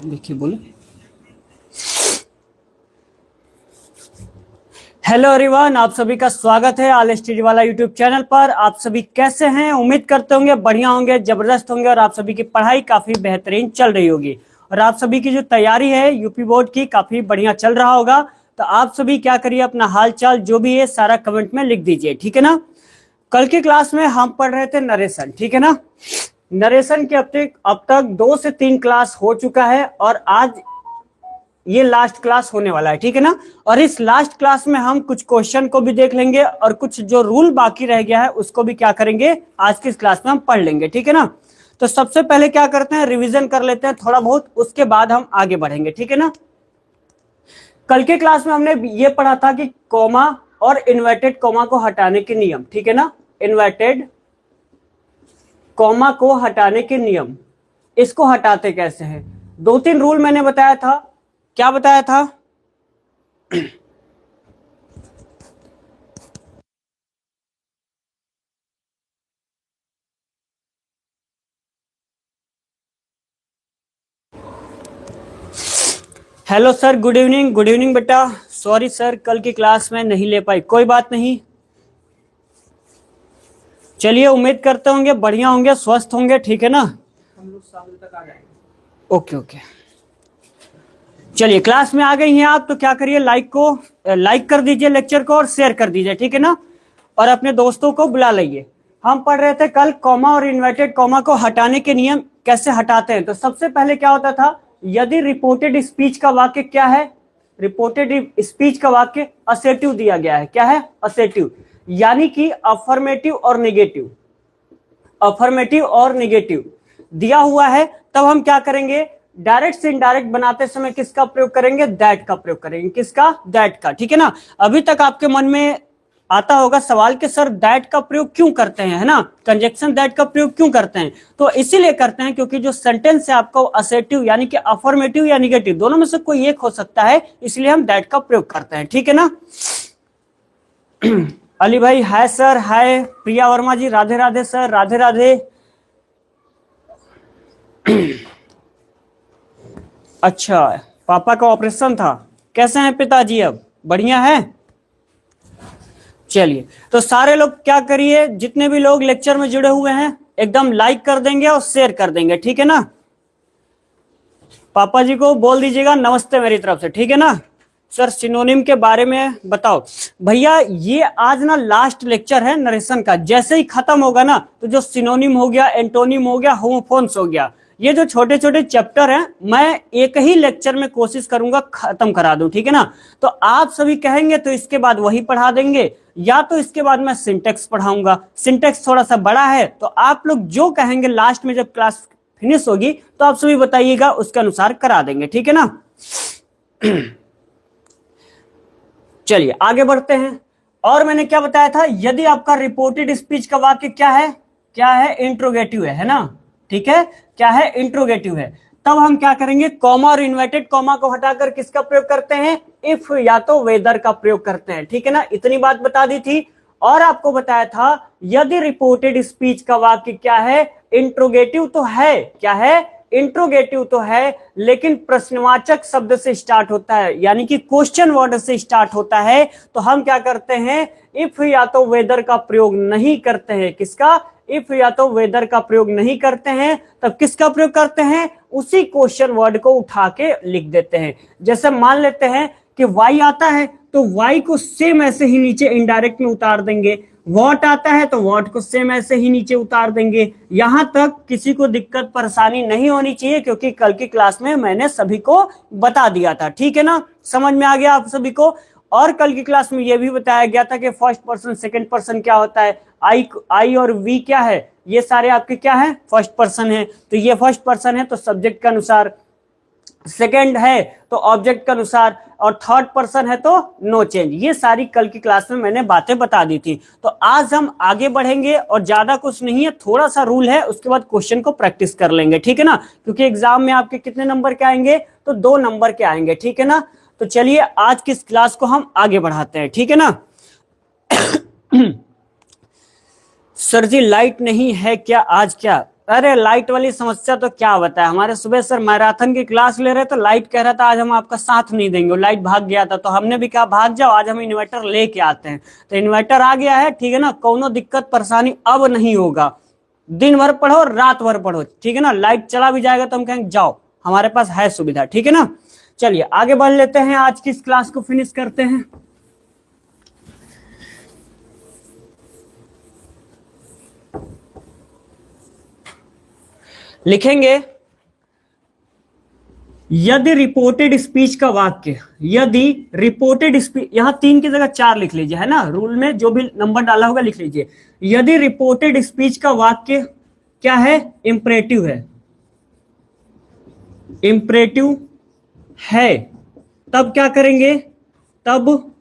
देखिए बोलो। Hello everyone, आप सभी का स्वागत है ऑल स्टडी वाला यूट्यूब चैनल पर। आप सभी कैसे हैं? उम्मीद करते होंगे बढ़िया होंगे, जबरदस्त होंगे और आप सभी की पढ़ाई काफी बेहतरीन चल रही होगी और आप सभी की जो तैयारी है यूपी बोर्ड की काफी बढ़िया चल रहा होगा। तो आप सभी क्या करिए, अपना हाल चाल जो भी है सारा कमेंट में लिख दीजिए, ठीक है ना। कल की क्लास में हम पढ़ रहे थे नरेशन, ठीक है ना। नरेशन के अब तक 2 से 3 क्लास हो चुका है और आज ये लास्ट क्लास होने वाला है, ठीक है ना। और इस लास्ट क्लास में हम कुछ क्वेश्चन को भी देख लेंगे और कुछ जो रूल बाकी रह गया है उसको भी क्या करेंगे, आज की इस क्लास में हम पढ़ लेंगे, ठीक है ना। तो सबसे पहले क्या करते हैं, रिवीजन कर लेते हैं थोड़ा बहुत, उसके बाद हम आगे बढ़ेंगे, ठीक है ना। कल के क्लास में हमने ये पढ़ा था कि कॉमा और इन्वर्टेड कॉमा को हटाने के नियम, ठीक है ना। इन्वर्टेड कॉमा को हटाने के नियम, इसको हटाते कैसे हैं। 2-3 रूल मैंने बताया था। क्या बताया था? Hello sir, good evening. Good evening बेटा। सॉरी सर, कल की क्लास में नहीं ले पाई, कोई बात नहीं। चलिए, उम्मीद करते होंगे बढ़िया होंगे, स्वस्थ होंगे, ठीक है ना। हम लोग 7 बजे तक आ जाएंगे। ओके ओके, चलिए क्लास में आ गई हैं आप तो क्या करिए, लाइक कर दीजिए लेक्चर को और शेयर कर दीजिए, ठीक है ना। और अपने दोस्तों को बुला लीजिए। हम पढ़ रहे थे कल कॉमा और इन्वर्टेड कॉमा को हटाने के नियम कैसे हटाते हैं। तो सबसे पहले क्या होता था, यदि रिपोर्टेड स्पीच का वाक्य क्या है, रिपोर्टेड स्पीच का वाक्य असेटिव दिया गया है। क्या है? असेटिव, यानी कि अफर्मेटिव और नेगेटिव, अफर्मेटिव और नेगेटिव दिया हुआ है, तब हम क्या करेंगे, डायरेक्ट से इनडायरेक्ट बनाते समय किसका प्रयोग करेंगे, दैट का प्रयोग करेंगे। किसका? दैट का, ठीक है ना। अभी तक आपके मन में आता होगा सवाल कि सर दैट का प्रयोग क्यों करते हैं, है ना, कंजक्शन दैट का प्रयोग क्यों करते हैं। तो इसीलिए करते हैं क्योंकि जो सेंटेंस है आपका असेटिव यानी कि अफर्मेटिव या निगेटिव, दोनों में से कोई एक हो सकता है, इसलिए हम दैट का प्रयोग करते हैं, ठीक है ना। अली भाई हाय सर, हाय प्रिया वर्मा जी, राधे राधे सर, राधे राधे। अच्छा, पापा का ऑपरेशन था, कैसे हैं पिताजी? अब बढ़िया है। चलिए, तो सारे लोग क्या करिए, जितने भी लोग लेक्चर में जुड़े हुए हैं एकदम लाइक कर देंगे और शेयर कर देंगे, ठीक है ना। पापा जी को बोल दीजिएगा नमस्ते मेरी तरफ से, ठीक है ना। सर सिनोनिम के बारे में बताओ भैया। ये आज ना लास्ट लेक्चर है नरेशन का, जैसे ही खत्म होगा ना तो जो सिनोनिम हो गया, एंटोनिम हो गया, होमोफोन्स हो गया, ये जो छोटे छोटे चैप्टर हैं मैं एक ही लेक्चर में कोशिश करूंगा खत्म करा दूं, ठीक है ना। तो आप सभी कहेंगे तो इसके बाद वही पढ़ा देंगे, या तो इसके बाद मैं सिंटेक्स पढ़ाऊंगा। सिंटेक्स थोड़ा सा बड़ा है तो आप लोग जो कहेंगे लास्ट में जब क्लास फिनिश होगी तो आप सभी बताइएगा, उसके अनुसार करा देंगे, ठीक है ना। चलिए आगे बढ़ते हैं। और मैंने क्या बताया था, यदि आपका रिपोर्टेड स्पीच का वाक्य क्या है, क्या है, इंट्रोगेटिव है ना, ठीक है, क्या है, इंट्रोगेटिव है, तब हम क्या करेंगे, कॉमा और इन्वर्टेड कॉमा को हटाकर किसका प्रयोग करते हैं, इफ या तो वेदर का प्रयोग करते हैं, ठीक है ना। इतनी बात बता दी थी। और आपको बताया था यदि रिपोर्टेड स्पीच का वाक्य क्या है, इंट्रोगेटिव तो है, क्या है, इंट्रोगेटिव तो है, लेकिन प्रश्नवाचक शब्द से स्टार्ट होता है, यानी कि क्वेश्चन वर्ड से स्टार्ट होता है, तो हम क्या करते हैं, इफ या तो वेदर का प्रयोग नहीं करते हैं। किसका? इफ या तो वेदर का प्रयोग नहीं करते हैं, तब किसका प्रयोग करते हैं, उसी क्वेश्चन वर्ड को उठा के लिख देते हैं। जैसे मान लेते हैं कि वाई आता है तो वाई को सेम ऐसे ही नीचे इनडायरेक्ट में उतार देंगे, वॉट आता है तो वॉट को सेम ऐसे ही नीचे उतार देंगे। यहां तक किसी को दिक्कत परेशानी नहीं होनी चाहिए क्योंकि कल की क्लास में मैंने सभी को बता दिया था, ठीक है ना। समझ में आ गया आप सभी को। और कल की क्लास में यह भी बताया गया था कि फर्स्ट पर्सन सेकंड पर्सन क्या होता है, आई और वी क्या है, ये सारे आपके क्या है, फर्स्ट पर्सन है। तो ये फर्स्ट पर्सन है तो सब्जेक्ट के अनुसार, सेकंड है तो ऑब्जेक्ट के अनुसार, और थर्ड पर्सन है तो नो चेंज। ये सारी कल की क्लास में मैंने बातें बता दी थी। तो आज हम आगे बढ़ेंगे और ज्यादा कुछ नहीं है, थोड़ा सा रूल है, उसके बाद क्वेश्चन को प्रैक्टिस कर लेंगे, ठीक है ना। क्योंकि एग्जाम में आपके कितने नंबर के आएंगे, तो 2 नंबर के आएंगे, ठीक है ना। तो चलिए आज की इस क्लास को हम आगे बढ़ाते हैं, ठीक है ना। सर जी लाइट नहीं है क्या आज? क्या अरे लाइट वाली समस्या तो क्या बताया, हमारे सुबह सर मैराथन की क्लास ले रहे तो लाइट कह रहा था आज हम आपका साथ नहीं देंगे, लाइट भाग गया था तो हमने भी कहा भाग जाओ, आज हम इन्वर्टर लेके आते हैं। तो इन्वर्टर आ गया है, ठीक है ना, कोनो दिक्कत परेशानी अब नहीं होगा। दिन भर पढ़ो रात भर पढ़ो, ठीक है ना, लाइट चला भी जाएगा तो हम कहेंगे जाओ, हमारे पास है सुविधा, ठीक है ना। चलिए आगे बढ़ लेते हैं, आज की इस क्लास को फिनिश करते हैं। लिखेंगे यदि रिपोर्टेड स्पीच का वाक्य, यदि रिपोर्टेड स्पीच, यहां 3 की जगह 4 लिख लीजिए, है ना, रूल में जो भी नंबर डाला होगा लिख लीजिए। यदि रिपोर्टेड स्पीच का वाक्य क्या है, इंपरेटिव है, इंपरेटिव है, तब क्या करेंगे, तब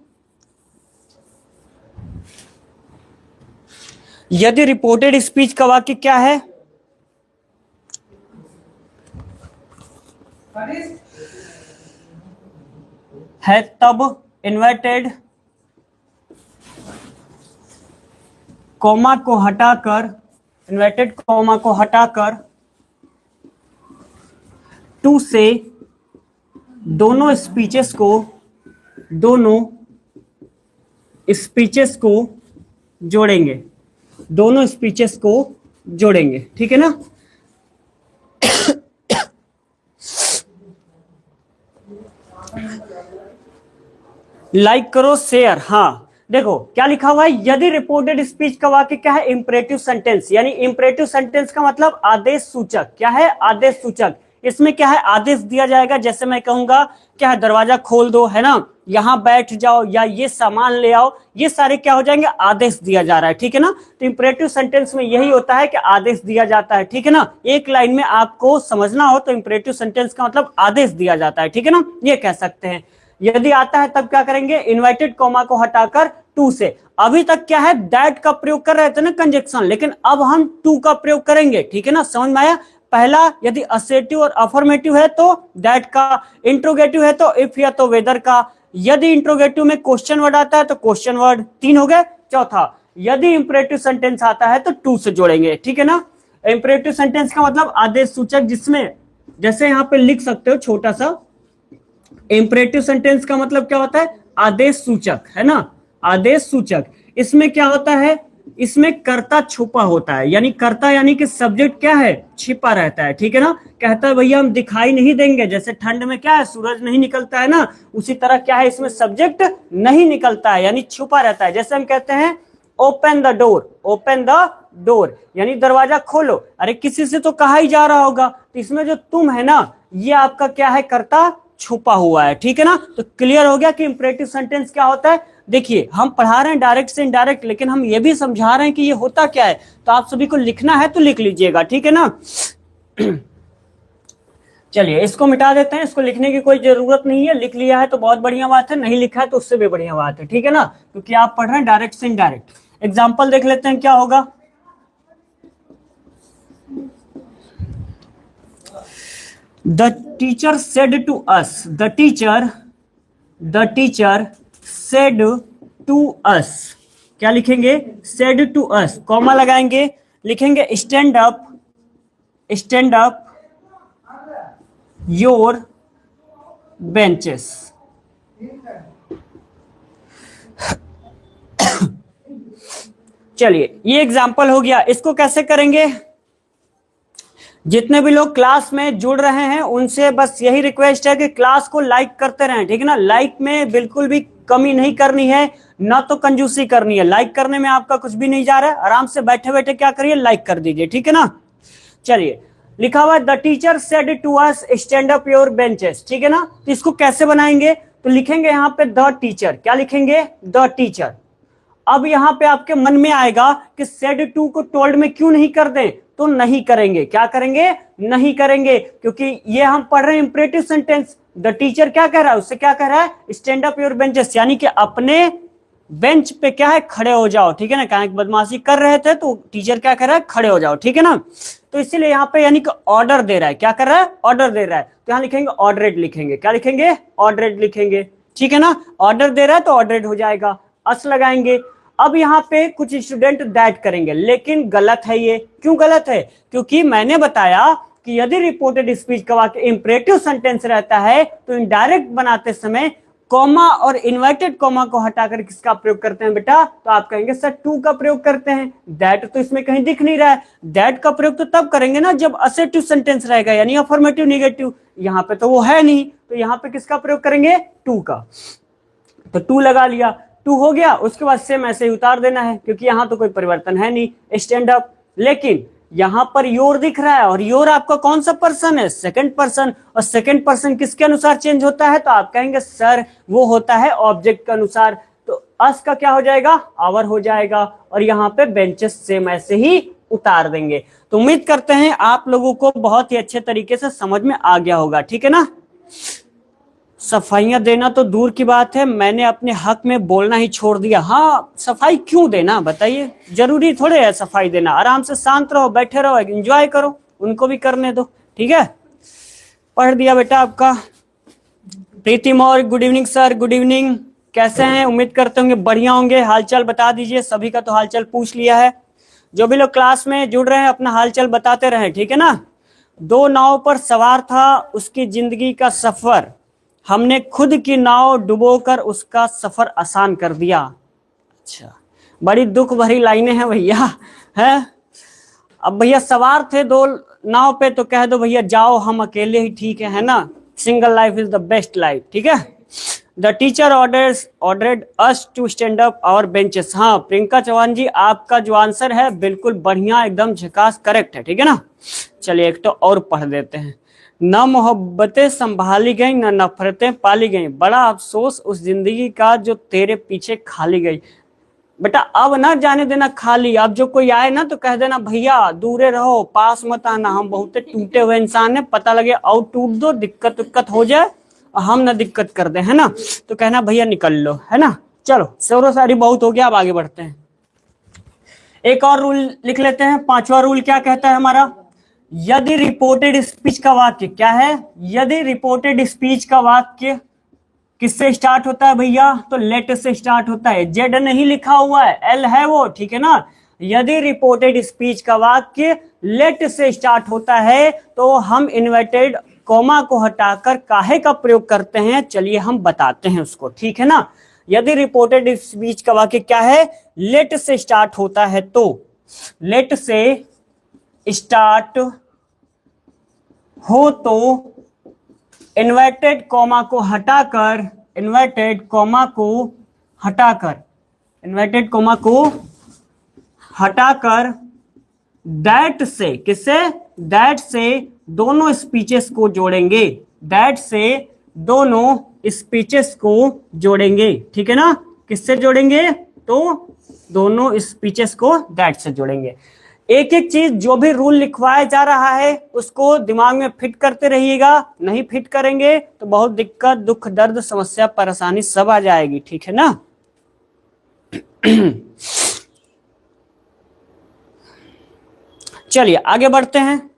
यदि रिपोर्टेड स्पीच का वाक्य क्या है तब इन्वर्टेड कॉमा को हटाकर, इन्वर्टेड कॉमा को हटाकर टू से दोनों स्पीचेस को जोड़ेंगे, दोनों स्पीचेस को जोड़ेंगे, ठीक है ना। लाइक करो, शेयर, हाँ देखो क्या लिखा हुआ है, यदि रिपोर्टेड स्पीच का वाक्य क्या है, इंपरेटिव सेंटेंस, यानी इंपरेटिव सेंटेंस का मतलब आदेश सूचक, क्या है, आदेश सूचक। इसमें क्या है, आदेश दिया जाएगा, जैसे मैं कहूंगा क्या है, दरवाजा खोल दो, है ना, यहां बैठ जाओ, या ये सामान ले आओ, ये सारे क्या हो जाएंगे, आदेश दिया जा रहा है, ठीक है ना। तो इंपरेटिव सेंटेंस में यही होता है कि आदेश दिया जाता है, ठीक है ना। एक लाइन में आपको समझना हो तो इंपरेटिव सेंटेंस का मतलब आदेश दिया जाता है, ठीक है ना, ये कह सकते हैं। यदि आता है तब क्या करेंगे, इन्वर्टेड कॉमा को हटाकर टू से, अभी तक क्या है, दैट का प्रयोग कर रहे थे ना कंजक्शन, लेकिन अब हम टू का प्रयोग करेंगे, ठीक है ना, समझ में आया। पहला यदि असेटिव और अफर्मेटिव है तो दैट का, इंट्रोगेटिव है तो इफ या तो वेदर का, यदि इंट्रोगेटिव में क्वेश्चन वर्ड आता है तो क्वेश्चन वर्ड, 3 हो गए। चौथा, यदि इंपरेटिव सेंटेंस आता है तो टू से जोड़ेंगे, ठीक है ना। इंपरेटिव सेंटेंस का मतलब आदेश सूचक, जिसमें जैसे यहां पे लिख सकते हो छोटा सा, इंपरेटिव सेंटेंस का मतलब क्या होता है, आदेश सूचक, है ना, आदेश सूचक। इसमें क्या होता है, इसमें कर्ता छुपा होता है, यानी कर्ता यानी कि सब्जेक्ट क्या है, छिपा रहता है, ठीक है ना। कहता है भैया हम दिखाई नहीं देंगे, जैसे ठंड में क्या है, सूरज नहीं निकलता है ना, उसी तरह क्या है, इसमें सब्जेक्ट नहीं निकलता है, यानी छुपा रहता है। जैसे हम कहते हैं open the door, open the door यानी दरवाजा खोलो, अरे किसी से तो कहा ही जा रहा होगा, तो इसमें जो तुम है ना, ये आपका क्या है, कर्ता छुपा हुआ है, ठीक है ना। तो क्लियर हो गया कि इंपरेटिव सेंटेंस क्या होता है। देखिए हम पढ़ा रहे हैं डायरेक्ट से इनडायरेक्ट, लेकिन हम ये भी समझा रहे हैं कि ये होता क्या है, तो आप सभी को लिखना है तो लिख लीजिएगा, ठीक है ना। चलिए इसको मिटा देते हैं, इसको लिखने की कोई जरूरत नहीं है, लिख लिया है तो बहुत बढ़िया बात है, नहीं लिखा है तो उससे भी बढ़िया बात है, ठीक है ना, क्योंकि आप पढ़ रहे हैं डायरेक्ट से इनडायरेक्ट। एग्जाम्पल देख लेते हैं क्या होगा। The teacher said to us, the teacher said to us, क्या लिखेंगे, said to us, कॉमा लगाएंगे, लिखेंगे stand up your benches। चलिए ये एग्जाम्पल हो गया, इसको कैसे करेंगे। जितने भी लोग क्लास में जुड़ रहे हैं उनसे बस यही रिक्वेस्ट है कि क्लास को लाइक करते रहें, ठीक है ना। लाइक में बिल्कुल भी कमी नहीं करनी है, ना तो कंजूसी करनी है, लाइक करने में आपका कुछ भी नहीं जा रहा है, आराम से बैठे बैठे क्या करिए, लाइक कर दीजिए, ठीक है ना। चलिए लिखा हुआ the teacher said to us stand up your benches, ठीक है ना। तो इसको कैसे बनाएंगे, तो लिखेंगे यहाँ पे द टीचर, क्या लिखेंगे, द टीचर। अब यहां पे आपके मन में आएगा कि सेड टू को टोल्ड में क्यों नहीं कर दें, तो नहीं करेंगे, क्या करेंगे, नहीं करेंगे, क्योंकि ये हम पढ़ रहे हैं इंपरेटिव सेंटेंस। द टीचर क्या कह रहा है, उससे क्या कह रहा है, स्टैंड अप योर बेंचेस, यानी कि अपने बेंच पे क्या है, खड़े हो जाओ, ठीक है ना। कहा बदमाशी कर रहे थे तो टीचर क्या कह रहा है, खड़े हो जाओ, ठीक है ना। तो इसीलिए यहाँ पे यानी कि ऑर्डर दे रहा है, क्या कर रहा है, ऑर्डर दे रहा है। तो यहाँ लिखेंगे ऑर्डरेड, लिखेंगे क्या लिखेंगे, ऑर्डरेड लिखेंगे, ठीक है ना। ऑर्डर दे रहा है तो ऑर्डरेड हो जाएगा, अस लगाएंगे। अब यहाँ पे कुछ स्टूडेंट दैट करेंगे, लेकिन गलत है ये। क्यों गलत है? क्योंकि मैंने बताया कि यदि रिपोर्टेड स्पीच का वाक्य इंपरेटिव सेंटेंस रहता है तो इनडायरेक्ट बनाते समय कॉमा और इन्वर्टेड कॉमा को हटाकर किसका प्रयोग करते हैं बेटा? तो आप कहेंगे सर टू का प्रयोग करते हैं। दैट तो इसमें कहीं दिख नहीं रहा है। दैट का प्रयोग तो तब करेंगे ना जब असेटिव सेंटेंस रहेगा, यानी अफर्मेटिव नेगेटिव। यहाँ पे तो वो है नहीं, तो यहाँ पे किसका प्रयोग करेंगे? टू का। तो टू लगा लिया, टू हो गया। उसके बाद सेम ऐसे ही उतार देना है, क्योंकि यहाँ तो कोई परिवर्तन है नहीं, स्टैंड अप। लेकिन यहां पर योर दिख रहा है, और योर आपका कौन सा पर्सन है? Second person. और सेकंड पर्सन किसके अनुसार चेंज होता है? तो आप कहेंगे सर वो होता है ऑब्जेक्ट के अनुसार। तो अस का क्या हो जाएगा? आवर हो जाएगा। और यहाँ पे बेंचेस सेम ऐसे ही उतार देंगे। तो उम्मीद करते हैं आप लोगों को बहुत ही अच्छे तरीके से समझ में आ गया होगा, ठीक है ना। सफाइयां देना तो दूर की बात है, मैंने अपने हक में बोलना ही छोड़ दिया। हाँ, सफाई क्यों देना बताइए? जरूरी थोड़े है सफाई देना। आराम से शांत रहो, बैठे रहो, एंजॉय करो, उनको भी करने दो, ठीक है। पढ़ दिया बेटा आपका। Preeti Maurya, good evening sir. Good evening, कैसे हैं? उम्मीद करते होंगे बढ़िया होंगे। हालचाल बता दीजिए। सभी का तो हालचाल पूछ लिया है। जो भी लोग क्लास में जुड़ रहे हैं अपना हालचाल बताते रहे, ठीक है ना। दो नाव पर सवार था, उसकी जिंदगी का सफर, हमने खुद की नाव डुबोकर उसका सफर आसान कर दिया। अच्छा, बड़ी दुख भरी लाइनें हैं भैया, है। अब भैया सवार थे दो नाव पे, तो कह दो भैया जाओ हम अकेले ही ठीक है ना। Single life is the best life, ठीक है। The teacher ordered us to stand up our benches. हाँ प्रियंका चौहान जी, आपका जो आंसर है बिल्कुल बढ़िया, एकदम झकास, करेक्ट है, ठीक है ना। चलिए एक तो और पढ़ देते हैं। न मोहब्बतें संभाली गई, न नफरतें पाली गई, बड़ा अफसोस उस जिंदगी का जो तेरे पीछे खाली गई। बेटा अब ना जाने देना खाली। अब जो कोई आए ना तो कह देना भैया दूरे रहो, पास मत आना, हम बहुत टूटे हुए इंसान है, पता लगे और टूट दो, दिक्कत हो जाए और हम ना दिक्कत कर दे, है ना। तो कहना भैया निकल लो, है ना। चलो शोरो सारी बहुत हो गया, अब आगे बढ़ते हैं। एक और रूल लिख लेते हैं। पांचवा रूल क्या कहता है हमारा? यदि रिपोर्टेड स्पीच का वाक्य क्या है? यदि रिपोर्टेड स्पीच का वाक्य किससे स्टार्ट होता है भैया? तो लेट से स्टार्ट होता है। जेड नहीं लिखा हुआ है, एल है वो, ठीक है ना। यदि रिपोर्टेड स्पीच का वाक्य लेट से स्टार्ट होता है तो हम इन्वर्टेड कॉमा को हटाकर काहे का प्रयोग करते हैं? चलिए हम बताते हैं उसको, ठीक है ना। यदि रिपोर्टेड स्पीच का वाक्य क्या है? लेट से स्टार्ट होता है, तो लेट से स्टार्ट हो तो इन्वर्टेड कॉमा को हटाकर, इन्वर्टेड कॉमा को हटाकर दैट से, किससे? दैट से दोनों स्पीचेस को जोड़ेंगे। दैट से दोनों स्पीचेस को जोड़ेंगे, ठीक है ना। किससे जोड़ेंगे? तो दोनों स्पीचेस को दैट से जोड़ेंगे। एक एक चीज जो भी रूल लिखवाया जा रहा है उसको दिमाग में फिट करते रहिएगा। नहीं फिट करेंगे तो बहुत दिक्कत, दुख, दर्द, समस्या, परेशानी सब आ जाएगी, ठीक है ना। चलिए आगे बढ़ते हैं।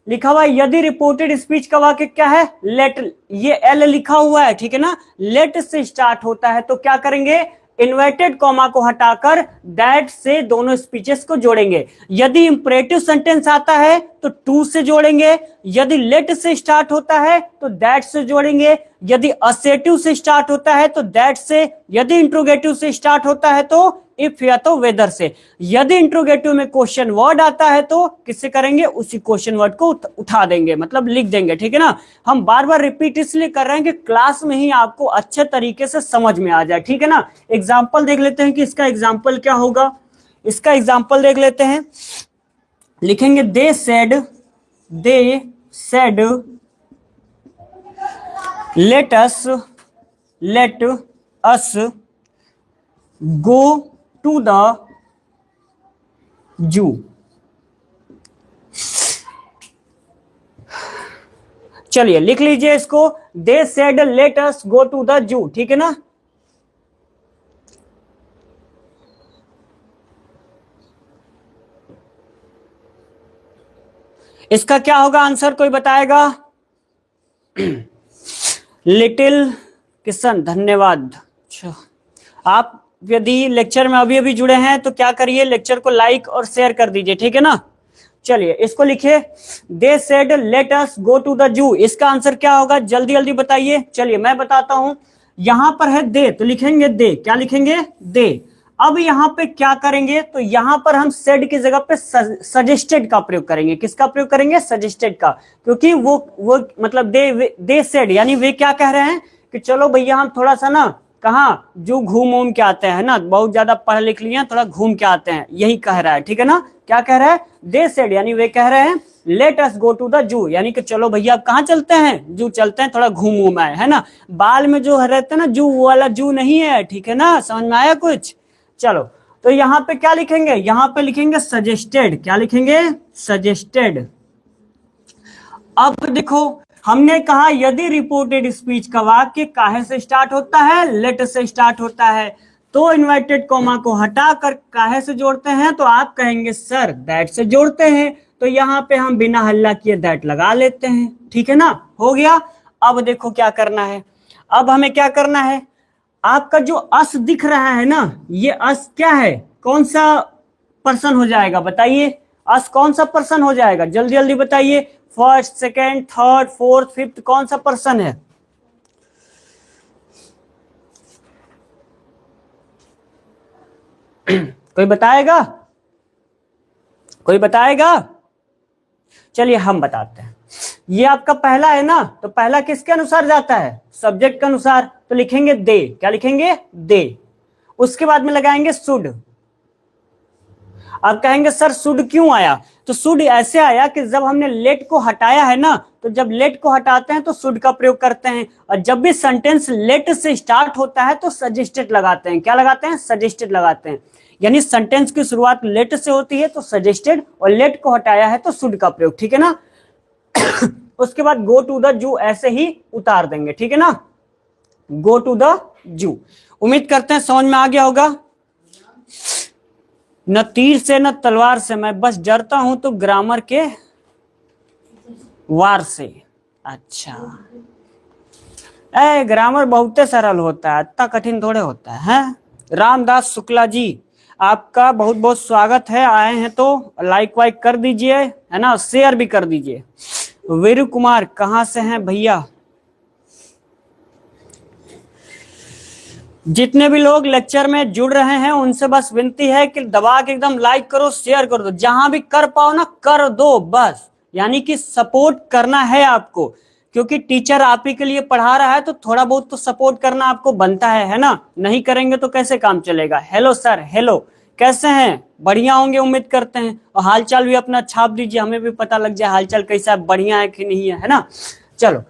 लिखा हुआ है यदि रिपोर्टेड स्पीच का वाक्य क्या है? लेट, ये एल लिखा हुआ है, ठीक है ना। लेट से स्टार्ट होता है तो क्या करेंगे? इन्वर्टेड कॉमा को हटाकर दैट से दोनों स्पीचेस को जोड़ेंगे। यदि इंपरेटिव सेंटेंस आता है तो टू से जोड़ेंगे। यदि लेट से स्टार्ट होता है तो दैट से जोड़ेंगे। यदि असेटिव से स्टार्ट होता है तो दैट से। यदि इंट्रोगेटिव से स्टार्ट होता है तो इफ या तो वेदर से। यदि इंट्रोगेटिव में क्वेश्चन वर्ड आता है तो किससे करेंगे? उसी क्वेश्चन वर्ड को उठा देंगे, मतलब लिख देंगे, ठीक है ना। हम बार बार रिपीट इसलिए कर रहे हैं कि क्लास में ही आपको अच्छे तरीके से समझ में आ जाए, ठीक है ना। एग्जाम्पल देख लेते हैं कि इसका एग्जाम्पल क्या होगा। इसका एग्जाम्पल देख लेते हैं। लिखेंगे they said let us go to the zoo. चलिए लिख लीजिए इसको। They said let us go to the zoo, ठीक है ना। इसका क्या होगा आंसर, कोई बताएगा? लिटिल किशन, धन्यवाद। अच्छा, आप यदि लेक्चर में अभी अभी जुड़े हैं तो क्या करिए, लेक्चर को लाइक और शेयर कर दीजिए, ठीक है ना। चलिए इसको लिखिए, they said let us go to the zoo. इसका आंसर क्या होगा, जल्दी जल्दी बताइए। चलिए मैं बताता हूं, यहां पर है दे, तो लिखेंगे दे, क्या लिखेंगे, दे। अब यहां पे क्या करेंगे, तो यहां पर हम सेड की जगह पे सजेस्टेड का प्रयोग करेंगे। किसका प्रयोग करेंगे, सजेस्टेड का, क्योंकि वो मतलब दे सेड यानी वे क्या कह रहे हैं कि चलो भैया हम थोड़ा सा ना कहाँ जो घूम के आते हैं ना, बहुत ज्यादा पढ़ लिख लिए, थोड़ा घूम के आते हैं, यही कह रहा है, ठीक है ना। क्या कह रहा है, दे सेड यानी वे कह रहे हैं let us go to the zoo, यानी कि चलो भैया आप कहाँ चलते हैं, जू चलते हैं, थोड़ा घूम आए, है ना। बाल में जो रहते हैं ना जू, वो वाला जू नहीं है, ठीक है ना, समझ में आया कुछ। चलो तो यहाँ पे क्या लिखेंगे, यहाँ पे लिखेंगे सजेस्टेड, क्या लिखेंगे, सजेस्टेड। अब देखो हमने कहा यदि रिपोर्टेड स्पीच का वाक्य काहे से स्टार्ट होता है, लेट से स्टार्ट होता है, तो इन्वर्टेड कॉमा को हटाकर काहे से जोड़ते हैं, तो आप कहेंगे सर दैट से जोड़ते हैं, तो यहाँ पे हम बिना हल्ला किए दैट लगा लेते हैं, ठीक है ना, हो गया। अब देखो क्या करना है, अब हमें क्या करना है, आपका जो अस दिख रहा है ना, ये अस क्या है, कौन सा पर्सन हो जाएगा बताइए, अस कौन सा पर्सन हो जाएगा, जल्दी जल्दी बताइए, first second third fourth fifth कौन सा पर्सन है, कोई बताएगा, कोई बताएगा। चलिए हम बताते हैं, ये आपका पहला है ना, तो पहला किसके अनुसार जाता है, सब्जेक्ट के अनुसार, तो लिखेंगे दे, क्या लिखेंगे, दे। उसके बाद में लगाएंगे शुड। अब कहेंगे सर शुड क्यों आया, तो शुड ऐसे आया कि जब हमने लेट को हटाया है ना, तो जब लेट को हटाते हैं तो शुड का प्रयोग करते हैं, और जब भी सेंटेंस लेट से स्टार्ट होता है तो सजेस्टेड लगाते हैं, क्या लगाते हैं, सजेस्टेड लगाते हैं। यानी सेंटेंस की शुरुआत लेट से होती है तो सजेस्टेड, और लेट को हटाया है तो शुड का प्रयोग, ठीक है ना। उसके बाद गो टू द जू ऐसे ही उतार देंगे, ठीक है ना, गो टू द जू। उम्मीद करते हैं समझ में आ गया होगा। न तीर से न तलवार से, मैं बस डरता हूं तो ग्रामर के वार से। अच्छा, ग्रामर बहुत सरल होता है, इतना कठिन थोड़े होता है। रामदास शुक्ला जी आपका बहुत बहुत स्वागत है, आए हैं तो लाइक वाइक कर दीजिए, है ना, शेयर भी कर दीजिए। वीरू कुमार कहां से हैं भैया, जितने भी लोग लेक्चर में जुड़ रहे हैं उनसे बस विनती है कि दबा के एकदम लाइक करो, शेयर कर दो, जहां भी कर पाओ ना कर दो बस, यानी कि सपोर्ट करना है आपको, क्योंकि टीचर आप ही के लिए पढ़ा रहा है तो थोड़ा बहुत तो सपोर्ट करना आपको बनता है ना, नहीं करेंगे तो कैसे काम चलेगा। हेलो सर, हेलो, कैसे हैं, बढ़िया होंगे उम्मीद करते हैं, और हालचाल भी अपना छाप दीजिए, हमें भी पता लग जाए हालचाल कैसा है, बढ़िया है कि नहीं है ना। चलो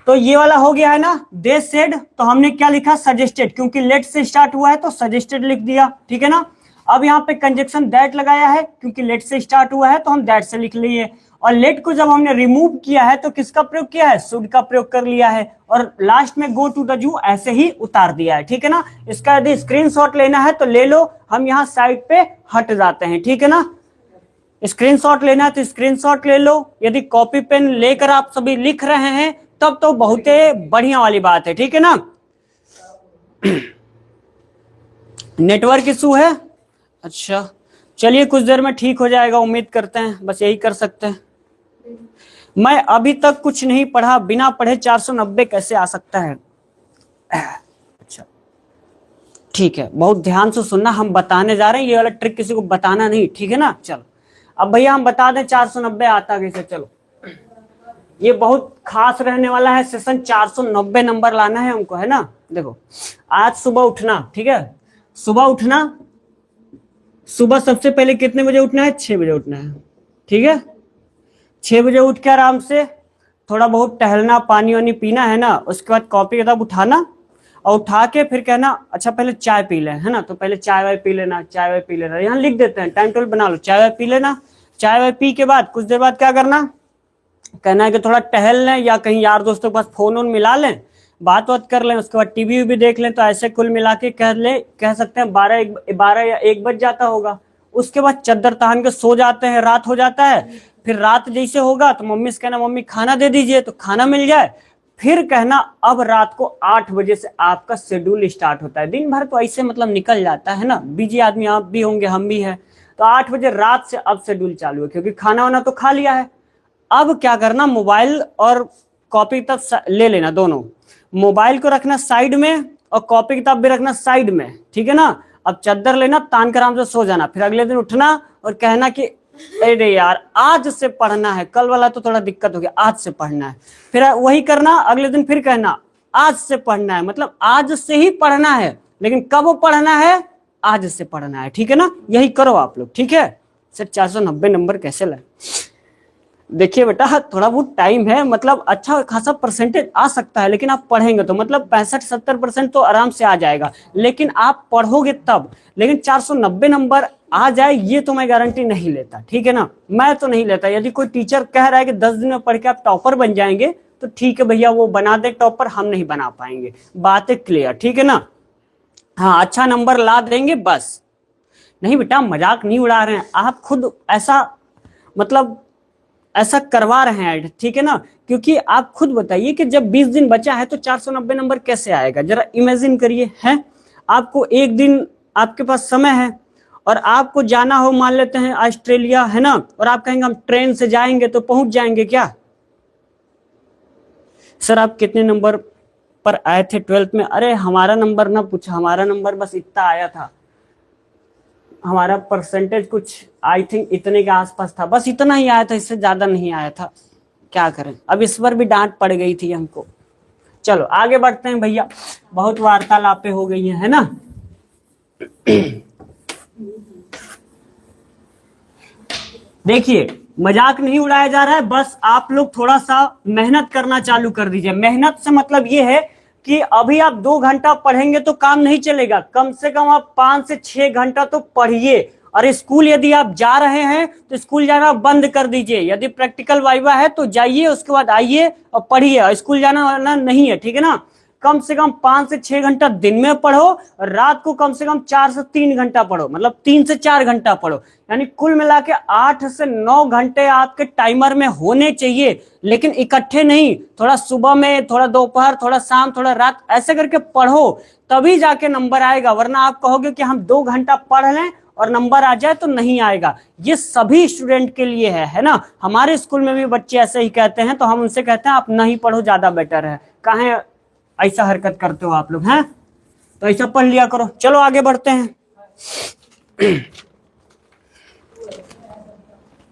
तो ये वाला हो गया है ना, दे सेड, तो हमने क्या लिखा, सजेस्टेड, क्योंकि लेट से स्टार्ट हुआ है तो सजेस्टेड लिख दिया, ठीक है ना। अब यहाँ पे कंजक्शन दैट लगाया है, क्योंकि लेट से स्टार्ट हुआ है तो हम दैट से लिख लिए, और लेट को जब हमने रिमूव किया है तो किसका प्रयोग किया है, शुड का प्रयोग कर लिया है, और लास्ट में गो टू द जू ऐसे ही उतार दिया है, ठीक है ना। इसका यदि स्क्रीनशॉट लेना है तो ले लो, हम यहाँ साइड पे हट जाते हैं, ठीक है ना। स्क्रीनशॉट लेना है तो स्क्रीनशॉट ले लो, यदि कॉपी पेन लेकर आप सभी लिख रहे हैं तब तो बहुत बढ़िया वाली बात है, ठीक है ना। नेटवर्क इशू है, अच्छा चलिए कुछ देर में ठीक हो जाएगा, उम्मीद करते हैं, बस यही कर सकते हैं। मैं अभी तक कुछ नहीं पढ़ा, बिना पढ़े 490 कैसे आ सकता है। अच्छा ठीक है, बहुत ध्यान से सुनना, हम बताने जा रहे हैं, ये वाला ट्रिक किसी को बताना नहीं, ठीक है ना। चलो अब भैया हम बता दें 490 आता कैसे, चलो ये बहुत खास रहने वाला है सेशन, 490 नंबर लाना है हमको, है ना। देखो आज सुबह उठना, ठीक है, सुबह उठना, सुबह सबसे पहले कितने बजे उठना है, 6 बजे उठना है, ठीक है। 6 बजे उठ के आराम से थोड़ा बहुत टहलना, पानी वानी पीना, है ना। उसके बाद कॉपी किताब उठाना, और उठा के फिर कहना अच्छा पहले चाय पी लें, है ना, तो पहले चाय वाय पी लेना, चाय वाय पी लेना, यहाँ लिख देते हैं, टाइम टेबल बना लो, चाय वाय पी लेना। चाय वाय पी के बाद कुछ देर बाद क्या करना, कहना है कि थोड़ा टहल लें, या कहीं यार दोस्तों के पास फोन वोन मिला लें, बात बात कर लें, उसके बाद टीवी भी देख लें, तो ऐसे कुल मिला के कह सकते हैं 12 या 1 बज जाता होगा। उसके बाद चद्दर तान के सो जाते हैं, रात हो जाता है। फिर रात जैसे होगा तो मम्मी से कहना मम्मी खाना दे दीजिए, तो खाना मिल जाए, फिर कहना अब रात को 8 बजे से आपका शेड्यूल स्टार्ट होता है। दिन भर तो ऐसे मतलब निकल जाता है ना, बिजी आदमी आप भी होंगे, हम भी हैं। तो 8 बजे रात से अब शेड्यूल चालू है, क्योंकि खाना वाना तो खा लिया है। अब क्या करना, मोबाइल और कॉपी किताब ले लेना दोनों। मोबाइल को रखना साइड में और कॉपी किताब भी रखना साइड में, ठीक है ना। अब चादर लेना, तान कर आराम से सो जाना। फिर अगले दिन उठना और कहना कि अरे यार आज से पढ़ना है, कल वाला तो थोड़ा दिक्कत हो गया, आज से पढ़ना है। फिर वही करना, अगले दिन फिर कहना आज से पढ़ना है, मतलब आज से ही पढ़ना है, लेकिन कब पढ़ना है, आज से पढ़ना है, ठीक है ना। यही करो आप लोग, ठीक है। सर 490 नंबर कैसे लाए? देखिए बेटा, थोड़ा बहुत टाइम है, मतलब अच्छा खासा परसेंटेज आ सकता है, लेकिन आप पढ़ेंगे तो मतलब 65-70% तो आराम से आ जाएगा, लेकिन आप पढ़ोगे तब। लेकिन 490 नंबर आ जाए ये तो मैं गारंटी नहीं लेता, ठीक है ना। मैं तो नहीं लेता। यदि कोई टीचर कह रहा है कि 10 दिन में पढ़ के आप टॉपर बन जाएंगे, तो ठीक है भैया, वो बना दे टॉपर, हम नहीं बना पाएंगे। बात है क्लियर, ठीक है ना। हाँ, अच्छा नंबर ला देंगे बस। नहीं बेटा, मजाक नहीं उड़ा रहे हैं, आप खुद ऐसा मतलब ऐसा करवा रहे हैं, ठीक है ना। क्योंकि आप खुद बताइए कि जब 20 दिन बचा है तो 490 नंबर कैसे आएगा, जरा इमेजिन करिए। है आपको एक दिन आपके पास समय है और आपको जाना हो, मान लेते हैं ऑस्ट्रेलिया, है ना, और आप कहेंगे हम ट्रेन से जाएंगे, तो पहुंच जाएंगे क्या? सर आप कितने नंबर पर आए थे 12th में? अरे हमारा नंबर ना पूछा, हमारा नंबर बस इतना आया था। हमारा परसेंटेज कुछ आई थिंक इतने के आसपास था, बस इतना ही आया था, इससे ज्यादा नहीं आया था। क्या करें, अब इस बार भी डांट पड़ गई थी हमको। चलो आगे बढ़ते हैं भैया, बहुत वार्तालापें हो गई है ना। देखिए, मजाक नहीं उड़ाया जा रहा है, बस आप लोग थोड़ा सा मेहनत करना चालू कर दीजिए। मेहनत से मतलब ये है कि अभी आप 2 घंटा पढ़ेंगे तो काम नहीं चलेगा, कम से कम आप 5 से 6 घंटा तो पढ़िए। और स्कूल यदि आप जा रहे हैं तो स्कूल जाना बंद कर दीजिए। यदि प्रैक्टिकल वाइवा है तो जाइए, उसके बाद आइए और पढ़िए। स्कूल जाना नहीं है, ठीक है ना। कम से कम 5 से 6 घंटा दिन में पढ़ो, और रात को कम से कम 4 से 3 घंटा पढ़ो, मतलब 3 से 4 घंटा पढ़ो। यानी कुल मिला के 8 से 9 घंटे आपके टाइमर में होने चाहिए, लेकिन इकट्ठे नहीं। थोड़ा सुबह में, थोड़ा दोपहर, थोड़ा शाम, थोड़ा रात, ऐसे करके पढ़ो, तभी जाके नंबर आएगा। वरना आप कहोगे कि हम 2 घंटा पढ़ लें और नंबर आ जाए, तो नहीं आएगा। ये सभी स्टूडेंट के लिए है ना। हमारे स्कूल में भी बच्चे ऐसे ही कहते हैं, तो हम उनसे कहते हैं आप नहीं पढ़ो, ज्यादा बेटर है। काहे ऐसा हरकत करते हो आप लोग, हैं? तो ऐसा पढ़ लिया करो। चलो आगे बढ़ते हैं।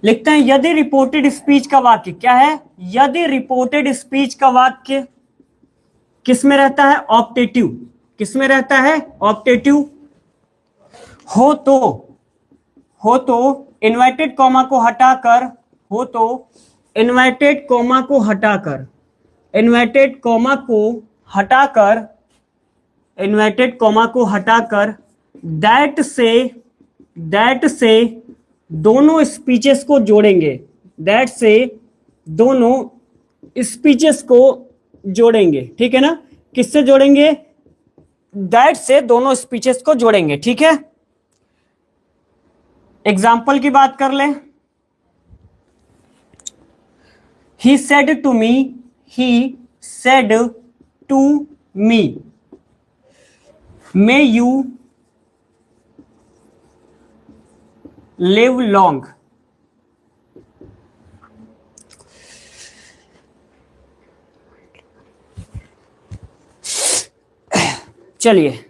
लिखते हैं, यदि रिपोर्टेड स्पीच का वाक्य क्या है? यदि रिपोर्टेड स्पीच का वाक्य किस में रहता है? ऑप्टेटिव। किस में रहता है? ऑप्टेटिव। हो तो इन्वर्टेड कॉमा को हटाकर, हो तो इन्वर्टेड कॉमा को हटाकर, इन्वर्टेड कॉमा को हटाकर, इन्वर्टेड कॉमा को हटाकर दैट से दोनों स्पीचेस को जोड़ेंगे। दैट से दोनों स्पीचेस को जोड़ेंगे, ठीक है ना। किससे जोड़ेंगे? दैट से दोनों स्पीचेस को जोड़ेंगे, ठीक है। एग्जाम्पल की बात कर लें। He said to me, he said to me, may you live long. चलिए,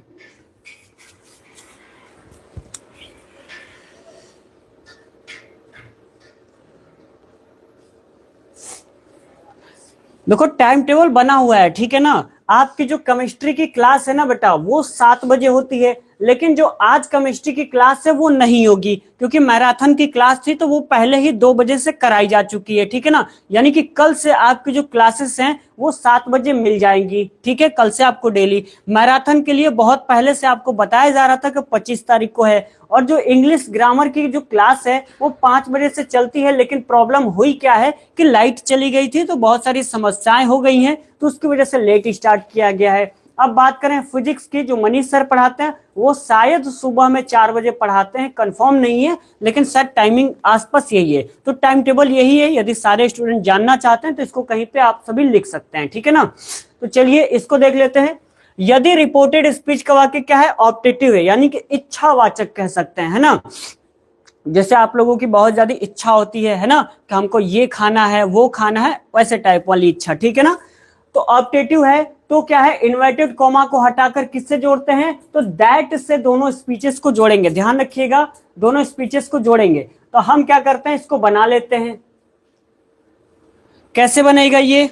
देखो टाइम टेबल बना हुआ है, ठीक है ना। आपकी जो केमिस्ट्री की क्लास है ना बेटा, वो 7 बजे होती है, लेकिन जो आज केमिस्ट्री की क्लास है वो नहीं होगी, क्योंकि मैराथन की क्लास थी तो वो पहले ही 2 बजे से कराई जा चुकी है, ठीक है ना। यानी कि कल से आपकी जो क्लासेस हैं वो 7 बजे मिल जाएंगी, ठीक है। कल से आपको डेली मैराथन के लिए बहुत पहले से आपको बताया जा रहा था कि 25 तारीख को है। और जो इंग्लिश ग्रामर की जो क्लास है वो 5 बजे से चलती है, लेकिन प्रॉब्लम हुई क्या है कि लाइट चली गई थी, तो बहुत सारी समस्याएं हो गई हैं, तो उसकी वजह से लेट स्टार्ट किया गया है। अब बात करें फिजिक्स की, जो मनीष सर पढ़ाते हैं वो शायद सुबह में 4 बजे पढ़ाते हैं, कंफर्म नहीं है, लेकिन शायद टाइमिंग आसपास यही है। तो टाइम टेबल यही है, यदि सारे स्टूडेंट जानना चाहते हैं तो इसको कहीं पे आप सभी लिख सकते हैं, ठीक है ना। तो चलिए इसको देख लेते हैं। यदि रिपोर्टेड स्पीच का वाक्य क्या है, ऑप्टेटिव है, यानी कि इच्छावाचक कह सकते हैं, है ना। जैसे आप लोगों की बहुत ज्यादा इच्छा होती है ना, कि हमको ये खाना है वो खाना है, वैसे टाइप वाली इच्छा, ठीक है ना। तो ऑप्टेटिव है तो क्या है, इन्वर्टेड कॉमा को हटाकर किससे जोड़ते हैं, तो दैट से दोनों स्पीचेस को जोड़ेंगे, ध्यान रखिएगा, दोनों स्पीचेस को जोड़ेंगे। तो हम क्या करते हैं, इसको बना लेते हैं। कैसे बनेगा ये,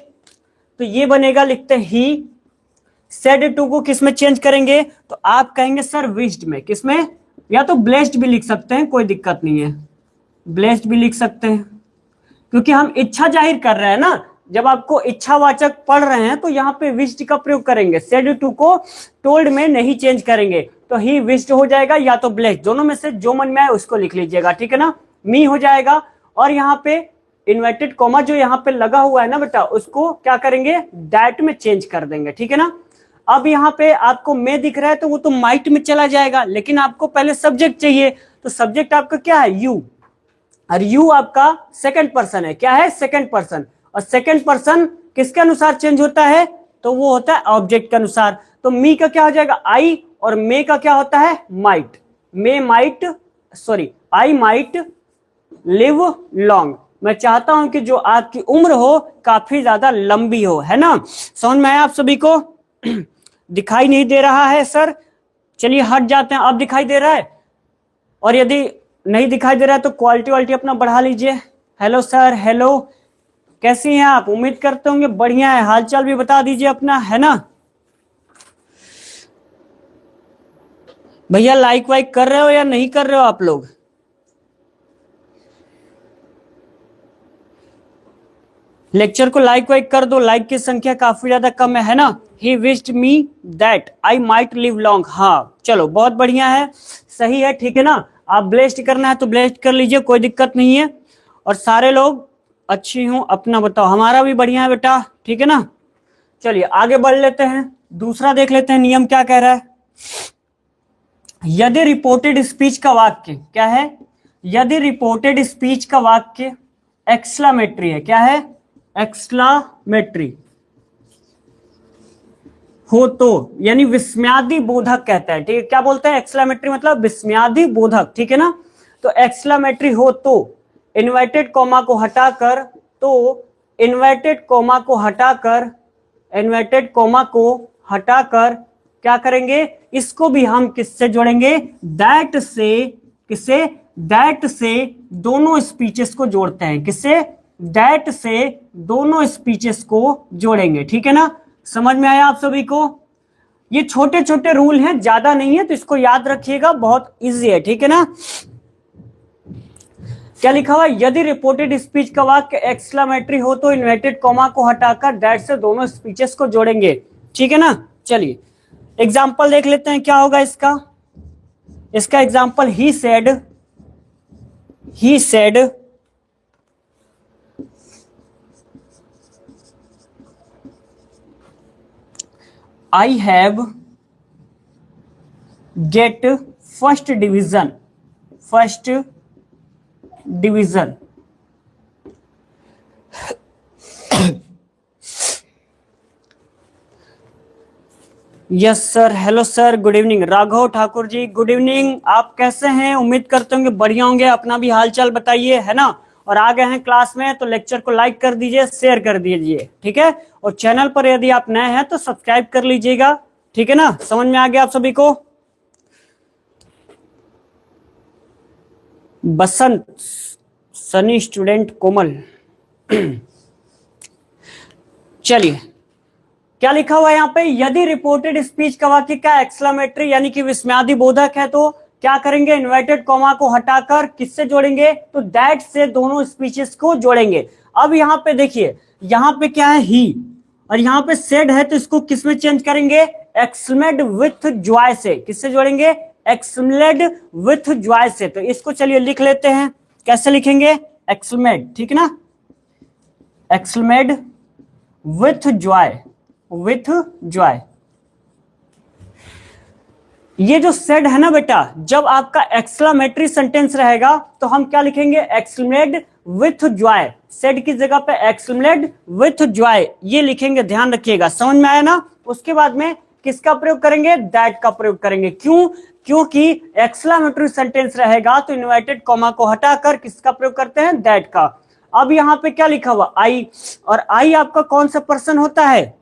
तो ये बनेगा, लिखते हैं ही सेड टू को किस में चेंज करेंगे, तो आप कहेंगे सर विश्ड में, किसमें, या तो ब्लेस्ड भी लिख सकते हैं, कोई दिक्कत नहीं है, ब्लेस्ड भी लिख सकते हैं, क्योंकि हम इच्छा जाहिर कर रहे हैं ना। जब आपको इच्छावाचक पढ़ रहे हैं तो यहाँ पे विश्ड का प्रयोग करेंगे, सेड टू को टोल्ड में नहीं चेंज करेंगे, तो ही विश्ड हो जाएगा या तो ब्लेस्ड, दोनों में से जो मन में आए उसको लिख लीजिएगा, ठीक है ना। मी हो जाएगा, और यहाँ पे इन्वर्टेड कॉमा जो यहाँ पे लगा हुआ है ना बेटा, उसको क्या करेंगे, दैट में चेंज कर देंगे, ठीक है ना। अब यहाँ पे आपको मे दिख रहा है तो वो तो माइट में चला जाएगा, लेकिन आपको पहले सब्जेक्ट चाहिए, तो सब्जेक्ट आपका क्या है, यू, और यू आपका सेकंड पर्सन है, क्या है, सेकंड पर्सन, और सेकंड पर्सन किसके अनुसार चेंज होता है, तो वो होता है ऑब्जेक्ट के अनुसार। तो मी का क्या हो जाएगा, आई, और मे का क्या होता है, might, may might, sorry I might live long, मैं चाहता हूं कि जो आपकी उम्र हो काफी ज्यादा लंबी हो, है ना। समझ में आया आप सभी को। दिखाई नहीं दे रहा है सर, चलिए हट जाते हैं, अब दिखाई दे रहा है, और यदि नहीं दिखाई दे रहा है तो क्वालिटी अपना बढ़ा लीजिए। हेलो सर, हेलो, कैसी हैं आप, उम्मीद करते होंगे बढ़िया है, हालचाल भी बता दीजिए अपना, है ना। भैया लाइक वाइक कर रहे हो या नहीं कर रहे हो आप लोग, लेक्चर को लाइक वाइक कर दो, लाइक की संख्या काफी ज्यादा कम है ना। He wished me that I might live long, हाँ चलो बहुत बढ़िया है, सही है, ठीक है ना। आप ब्लेस्ड करना है तो ब्लेस्ड कर लीजिए, कोई दिक्कत नहीं है। और सारे लोग अच्छी हूं, अपना बताओ, हमारा भी बढ़िया है बेटा, ठीक है ना। चलिए आगे बढ़ लेते हैं, दूसरा देख लेते हैं नियम क्या कह रहा है। यदि रिपोर्टेड स्पीच का वाक्य क्या है, यदि रिपोर्टेड स्पीच का वाक्य एक्सक्लामेटरी है, क्या है, एक्सक्लामेटरी हो तो, यानी विस्मयादि बोधक कहता है, ठीक है, क्या बोलते हैं, एक्सक्लामेटरी मतलब विस्मयादि बोधक, ठीक है ना। तो एक्सक्लामेटरी हो तो इन्वर्टेड कॉमा को हटाकर, तो इन्वर्टेड कॉमा को हटाकर, इन्वर्टेड कॉमा को हटाकर क्या करेंगे, इसको भी हम किससे जोड़ेंगे, दैट से, किससे, दैट से दोनों स्पीचेस को जोड़ते हैं, किससे, दैट से दोनों स्पीचेस को जोड़ेंगे, ठीक है ना। समझ में आया आप सभी को। ये छोटे छोटे रूल हैं, ज्यादा नहीं है, तो इसको याद रखिएगा, बहुत इजी है, ठीक है ना। क्या लिखा हुआ है, यदि रिपोर्टेड स्पीच का वाक्य एक्सक्लामेटरी हो तो इन्वर्टेड कॉमा को हटाकर दैट से दोनों स्पीचेस को जोड़ेंगे, ठीक है ना। चलिए एग्जाम्पल देख लेते हैं क्या होगा इसका। इसका example, he said I have get first division, first division. Yes sir, hello sir, good evening. Raghav Thakur ji good evening, आप कैसे हैं, उम्मीद करते होंगे बढ़िया होंगे, अपना भी हालचाल बताइए, है ना। और आ गए हैं क्लास में तो लेक्चर को लाइक कर दीजिए, शेयर कर दीजिए, ठीक है। और चैनल पर यदि आप नए हैं तो सब्सक्राइब कर लीजिएगा, ठीक है ना। समझ में आ गया आप सभी को। बसंत, सनी स्टूडेंट, कोमल। चलिए क्या लिखा हुआ है यहाँ पे, यदि रिपोर्टेड स्पीच का वाक्य क्या एक्सक्लामेटरी यानी कि विस्मयादि बोधक है तो क्या करेंगे, इन्वर्टेड कॉमा को हटाकर किससे जोड़ेंगे, तो दैट से दोनों स्पीचेस को जोड़ेंगे। अब यहाँ पे देखिए, यहाँ पे क्या है, ही, और यहाँ पे सेड है, तो इसको किस में चेंज करेंगे, एक्सक्लेमेड विथ जॉय से, किससे जोड़ेंगे, एक्सक्लेमेड विथ जॉय से। तो इसको चलिए लिख लेते हैं, कैसे लिखेंगे, एक्सक्लेमेड, ठीक है ना, एक्सक्लेमेड विथ जॉय, विथ जॉय, ये जो सेड है ना बेटा, जब आपका एक्सक्लेमेटरी सेंटेंस रहेगा तो हम क्या लिखेंगे, एक्सक्लेमेट विथ जॉय। सेड की जगह पे एक्सक्लेमेट विथ जॉय ये लिखेंगे, ध्यान रखिएगा, समझ में आया ना। उसके बाद में किसका प्रयोग करेंगे, दैट का प्रयोग करेंगे। क्यों, क्योंकि एक्सक्लेमेटरी सेंटेंस रहेगा तो इन्वर्टेड कॉमा को हटाकर किसका प्रयोग करते हैं, दैट का। अब यहाँ पे क्या लिखा हुआ, आई, और आई आपका कौन सा पर्सन होता है,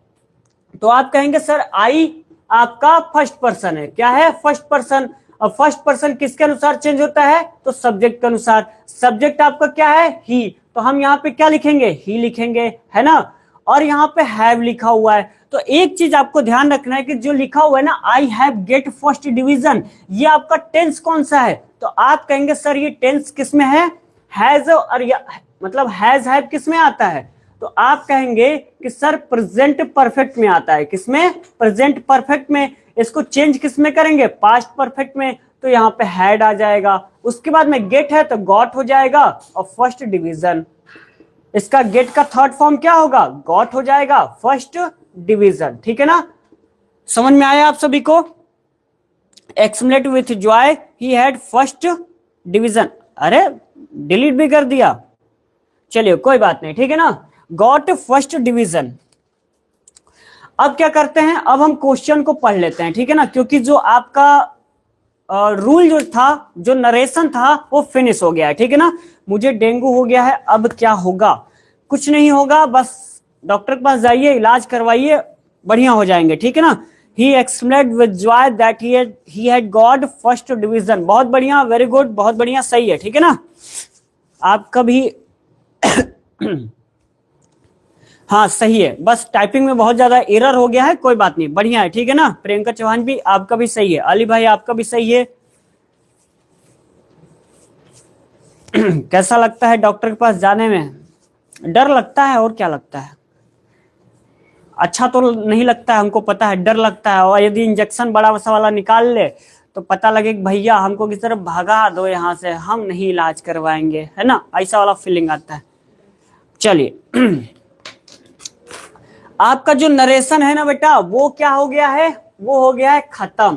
तो आप कहेंगे सर आई आपका फर्स्ट पर्सन है। क्या है, फर्स्ट पर्सन। और फर्स्ट पर्सन किसके अनुसार चेंज होता है, तो सब्जेक्ट के अनुसार। सब्जेक्ट आपका क्या है, ही, तो हम यहाँ पे क्या लिखेंगे, ही लिखेंगे, है ना। और यहाँ पे हैव लिखा हुआ है, तो एक चीज आपको ध्यान रखना है कि जो लिखा हुआ है ना, I have get first division, ये आपका टेंस कौन सा है, तो आप कहेंगे सर ये टेंस किस में है, हैज, और मतलब हैज हैव किस में आता है, तो आप कहेंगे कि सर प्रेजेंट परफेक्ट में आता है। किसमें, प्रेजेंट परफेक्ट में। इसको चेंज किस में करेंगे, पास्ट परफेक्ट में, तो यहाँ पे हैड आ जाएगा। उसके बाद में गेट है तो गॉट हो जाएगा, और फर्स्ट डिवीजन, इसका गेट का थर्ड फॉर्म क्या होगा, गॉट हो जाएगा, फर्स्ट डिवीजन। ठीक है ना, समझ में आया आप सभी को। Exclaimed with joy he had first division, अरे डिलीट भी कर दिया, चलिए कोई बात नहीं, ठीक है ना, गॉट फर्स्ट डिवीजन। अब क्या करते हैं, अब हम क्वेश्चन को पढ़ लेते हैं, ठीक है ना, क्योंकि जो आपका रूल जो था, जो नरेशन था वो फिनिश हो गया है, ठीक है ना। मुझे डेंगू हो गया है, अब क्या होगा, कुछ नहीं होगा, बस डॉक्टर के पास जाइए, इलाज करवाइए, बढ़िया हो जाएंगे, ठीक है ना। He exclaimed with joy that he had got first division. बहुत बढ़िया, वेरी गुड, बहुत बढ़िया, सही है, ठीक है ना। आपका भी हाँ सही है, बस टाइपिंग में बहुत ज्यादा एरर हो गया है, कोई बात नहीं, बढ़िया है, ठीक है ना। प्रियंका चौहान भी, आपका भी सही है। अली भाई आपका भी सही है। कैसा लगता है डॉक्टर के पास जाने में, डर लगता है और क्या लगता है, अच्छा तो नहीं लगता है, हमको पता है, डर लगता है। और यदि इंजेक्शन बड़ा सा वाला निकाल ले तो पता लगे कि भैया हमको किस तरह भगा दो यहाँ से, हम नहीं इलाज करवाएंगे, है ना, ऐसा वाला फीलिंग आता है। चलिए आपका जो नरेशन है ना बेटा, वो क्या हो गया है, वो हो गया है खत्म।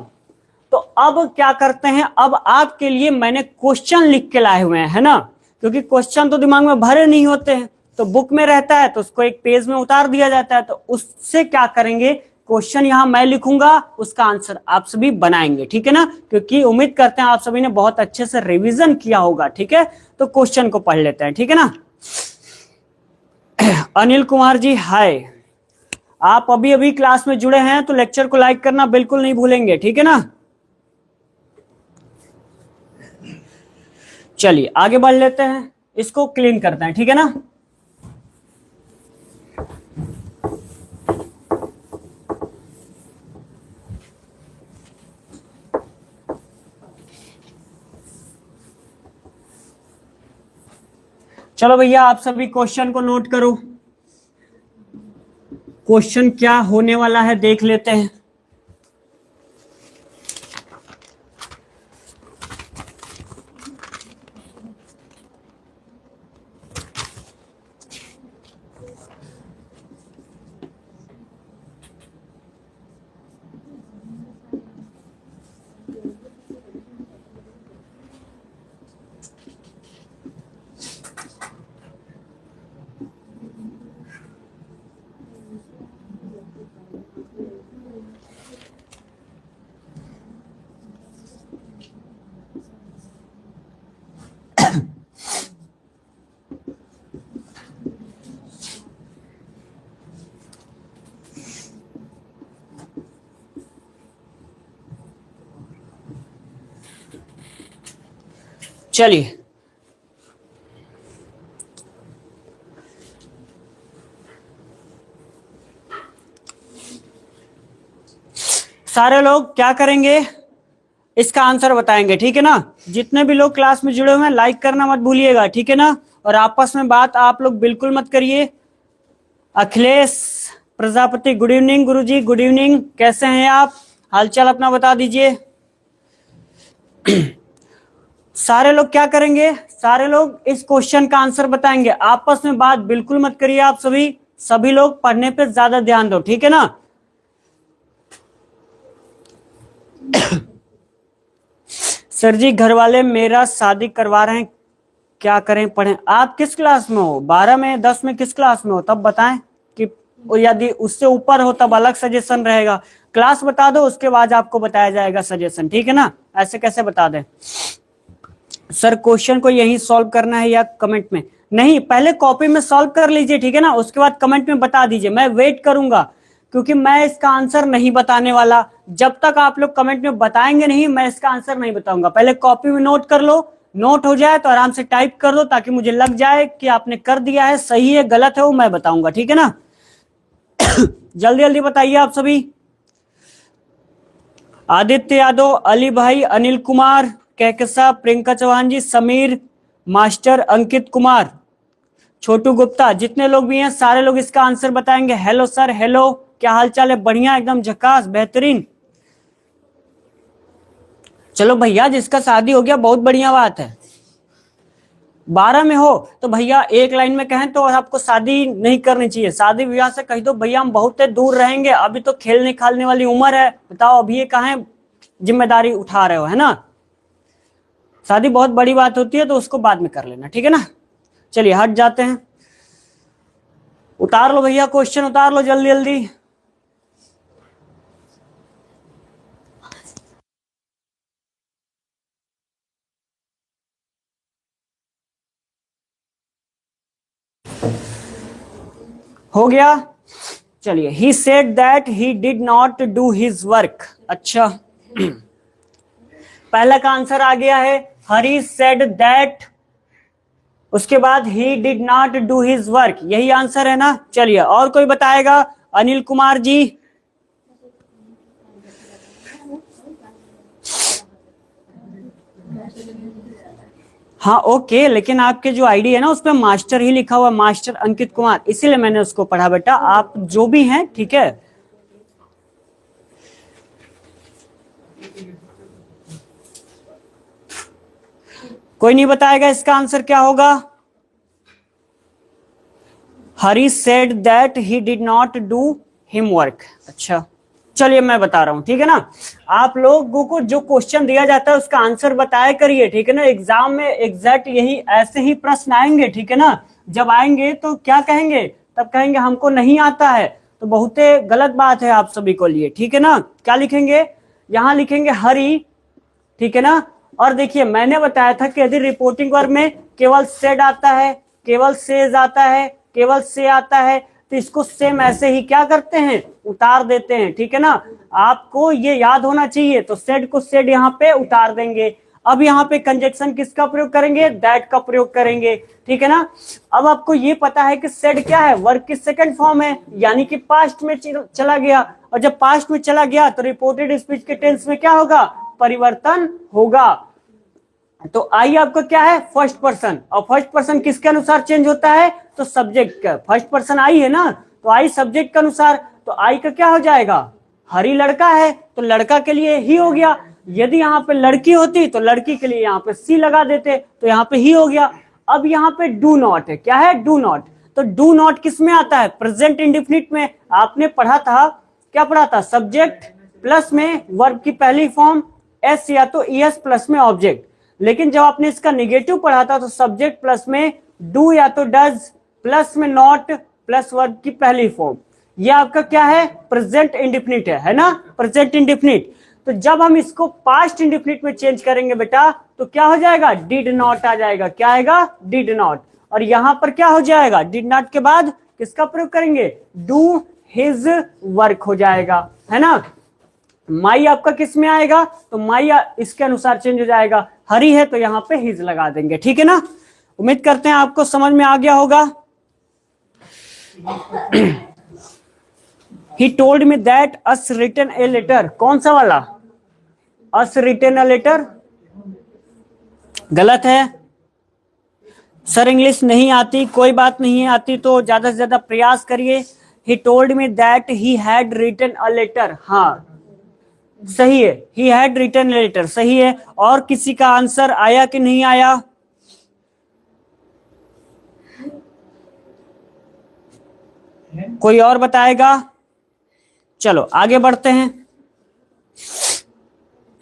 तो अब क्या करते हैं, अब आपके लिए मैंने क्वेश्चन लिख के लाए हुए हैं, है ना, क्योंकि क्वेश्चन तो दिमाग में भरे नहीं होते हैं, तो बुक में रहता है तो उसको एक पेज में उतार दिया जाता है, तो उससे क्या करेंगे, क्वेश्चन यहां मैं लिखूंगा, उसका आंसर आप सभी बनाएंगे, ठीक है ना, क्योंकि उम्मीद करते हैं आप सभी ने बहुत अच्छे से रिवीजन किया होगा, ठीक है। तो क्वेश्चन को पढ़ लेते हैं, ठीक है ना। अनिल कुमार जी हाय, आप अभी अभी क्लास में जुड़े हैं तो लेक्चर को लाइक करना बिल्कुल नहीं भूलेंगे, ठीक है ना। चलिए आगे बढ़ लेते हैं, इसको क्लीन करते हैं, ठीक है ना। चलो भैया आप सभी क्वेश्चन को नोट करो, क्वेश्चन क्या होने वाला है देख लेते हैं। चलिए सारे लोग क्या करेंगे, इसका आंसर बताएंगे, ठीक है ना। जितने भी लोग क्लास में जुड़े हुए हैं लाइक करना मत भूलिएगा, ठीक है ना। और आपस में बात आप लोग बिल्कुल मत करिए। अखिलेश प्रजापति गुड इवनिंग, गुरुजी गुड इवनिंग, कैसे हैं आप, हालचाल अपना बता दीजिए। सारे लोग क्या करेंगे, सारे लोग इस क्वेश्चन का आंसर बताएंगे, आपस में बात बिल्कुल मत करिए आप सभी लोग पढ़ने पे ज्यादा ध्यान दो, ठीक है ना। सर जी घर वाले मेरा शादी करवा रहे हैं, क्या करें पढ़ें? आप किस क्लास में हो? 12 में, 10 में, किस क्लास में हो तब बताएं, कि यदि उससे ऊपर हो तब अलग सजेशन रहेगा। क्लास बता दो, उसके बाद आपको बताया जाएगा सजेशन, ठीक है ना? ऐसे कैसे बता दें? सर क्वेश्चन को यही सॉल्व करना है या कमेंट में? नहीं, पहले कॉपी में सॉल्व कर लीजिए, ठीक है ना? उसके बाद कमेंट में बता दीजिए, मैं वेट करूंगा, क्योंकि मैं इसका आंसर नहीं बताने वाला। जब तक आप लोग कमेंट में बताएंगे नहीं, मैं इसका आंसर नहीं बताऊंगा। पहले कॉपी में नोट कर लो, नोट हो जाए तो आराम से टाइप कर दो, ताकि मुझे लग जाए कि आपने कर दिया है। सही है गलत है वो मैं बताऊंगा, ठीक है ना? जल्दी जल्दी बताइए आप सभी। आदित्य यादव, अली भाई, अनिल कुमार, कहकसा, प्रियंका चौहान जी, समीर मास्टर, अंकित कुमार, छोटू गुप्ता, जितने लोग भी हैं सारे लोग इसका आंसर बताएंगे। हेलो सर, हेलो, क्या हाल चाल है? बढ़िया, एकदम झकास, बेहतरीन। चलो भैया, जिसका शादी हो गया बहुत बढ़िया बात है। 12 में हो तो भैया एक लाइन में कहें तो आपको शादी नहीं करनी चाहिए। शादी विवाह से कह दो भैया हम बहुत दूर रहेंगे, अभी तो खेलने खालने वाली उम्र है। बताओ अभी ये कहाँ जिम्मेदारी उठा रहे हो, है ना? शादी बहुत बड़ी बात होती है, तो उसको बाद में कर लेना, ठीक है ना? चलिए हट जाते हैं। उतार लो भैया, क्वेश्चन उतार लो जल्दी जल्दी। हो गया? चलिए, he said that he did not do his work. अच्छा, पहला का आंसर आ गया है, हरी सेड दैट, उसके बाद ही did not do his work, यही आंसर है ना? चलिए, और कोई बताएगा? अनिल कुमार जी। हाँ ओके, लेकिन आपके जो आईडी है ना उसपे मास्टर ही लिखा हुआ, मास्टर अंकित कुमार, इसीलिए मैंने उसको पढ़ा। बेटा आप जो भी हैं, ठीक है? कोई नहीं बताएगा इसका आंसर क्या होगा? Hari said that he did not do him work. अच्छा, चलिए मैं बता रहा हूं, ठीक है ना? आप लोगों को जो क्वेश्चन दिया जाता है उसका आंसर बताया करिए, ठीक है ना? एग्जाम में एग्जैक्ट यही ऐसे ही प्रश्न आएंगे, ठीक है ना? जब आएंगे तो क्या कहेंगे? तब कहेंगे हमको नहीं आता है, तो बहुत गलत बात है आप सभी को लिए, ठीक है ना? क्या लिखेंगे? यहां लिखेंगे हरी, ठीक है ना? और देखिए मैंने बताया था कि यदि रिपोर्टिंग वर्ब में केवल सेड आता है, केवल सेज आता है, केवल से आता है, तो इसको सेम ऐसे ही क्या करते हैं, उतार देते हैं, ठीक है ना? आपको ये याद होना चाहिए। तो सेड को सेड यहाँ पे उतार देंगे। अब यहाँ पे कंजक्शन किसका प्रयोग करेंगे? दैट का प्रयोग करेंगे, ठीक है ना? अब आपको ये पता है कि सेड क्या है? वर्ब की सेकंड फॉर्म है, यानी कि पास्ट में चला गया। और जब पास्ट में चला गया तो रिपोर्टेड स्पीच के टेंस में क्या होगा? परिवर्तन होगा। तो आई आपका क्या है? First person. और फर्स्ट पर्सन किसके अनुसार चेंज होता है? तो सब्जेक्ट का। फर्स्ट पर्सन आई है ना, तो आई सब्जेक्ट के अनुसार। तो आई का क्या हो जाएगा? हरी लड़का है, तो लड़का के लिए ही हो गया। यदि यहाँ पे लड़की होती तो लड़की के लिए यहाँ पे सी लगा देते, तो यहाँ पे ही हो गया। अब यहाँ पे डू नॉट है, क्या है? Do not. तो डू नॉट किस में आता है? प्रेजेंट इंडिफिनिट में। आपने पढ़ा था, क्या पढ़ा था? सब्जेक्ट प्लस में वर्ब की पहली फॉर्म एस या तो ईएस प्लस में ऑब्जेक्ट। लेकिन जब आपने इसका निगेटिव पढ़ा था तो सब्जेक्ट प्लस में डू या तो डज प्लस में नॉट प्लस वर्ब की पहली फॉर्म। ये आपका क्या है? प्रेजेंट इंडिफिनिट है ना? Present indefinite. तो जब हम इसको पास्ट इंडिफिनिट में चेंज करेंगे बेटा, तो क्या हो जाएगा? डिड नॉट आ जाएगा। क्या आएगा? Did not. और यहां पर क्या हो जाएगा? डिड नॉट के बाद किसका प्रयोग करेंगे? डू हिज वर्क हो जाएगा, है ना? माई आपका किस में आएगा? तो माई इसके अनुसार चेंज हो जाएगा। हरी है तो यहां पे हिज लगा देंगे, ठीक है ना? उम्मीद करते हैं आपको समझ में आ गया होगा। He told me that has written a letter, कौन सा वाला? अस रिटन ए लेटर गलत है। सर इंग्लिश नहीं आती, कोई बात नहीं आती तो ज्यादा से ज्यादा प्रयास करिए। He told me that he had written a letter, हाँ सही है, ही हैड रिटन लेटर सही है। और किसी का आंसर आया कि नहीं आया? कोई और बताएगा? चलो आगे बढ़ते हैं।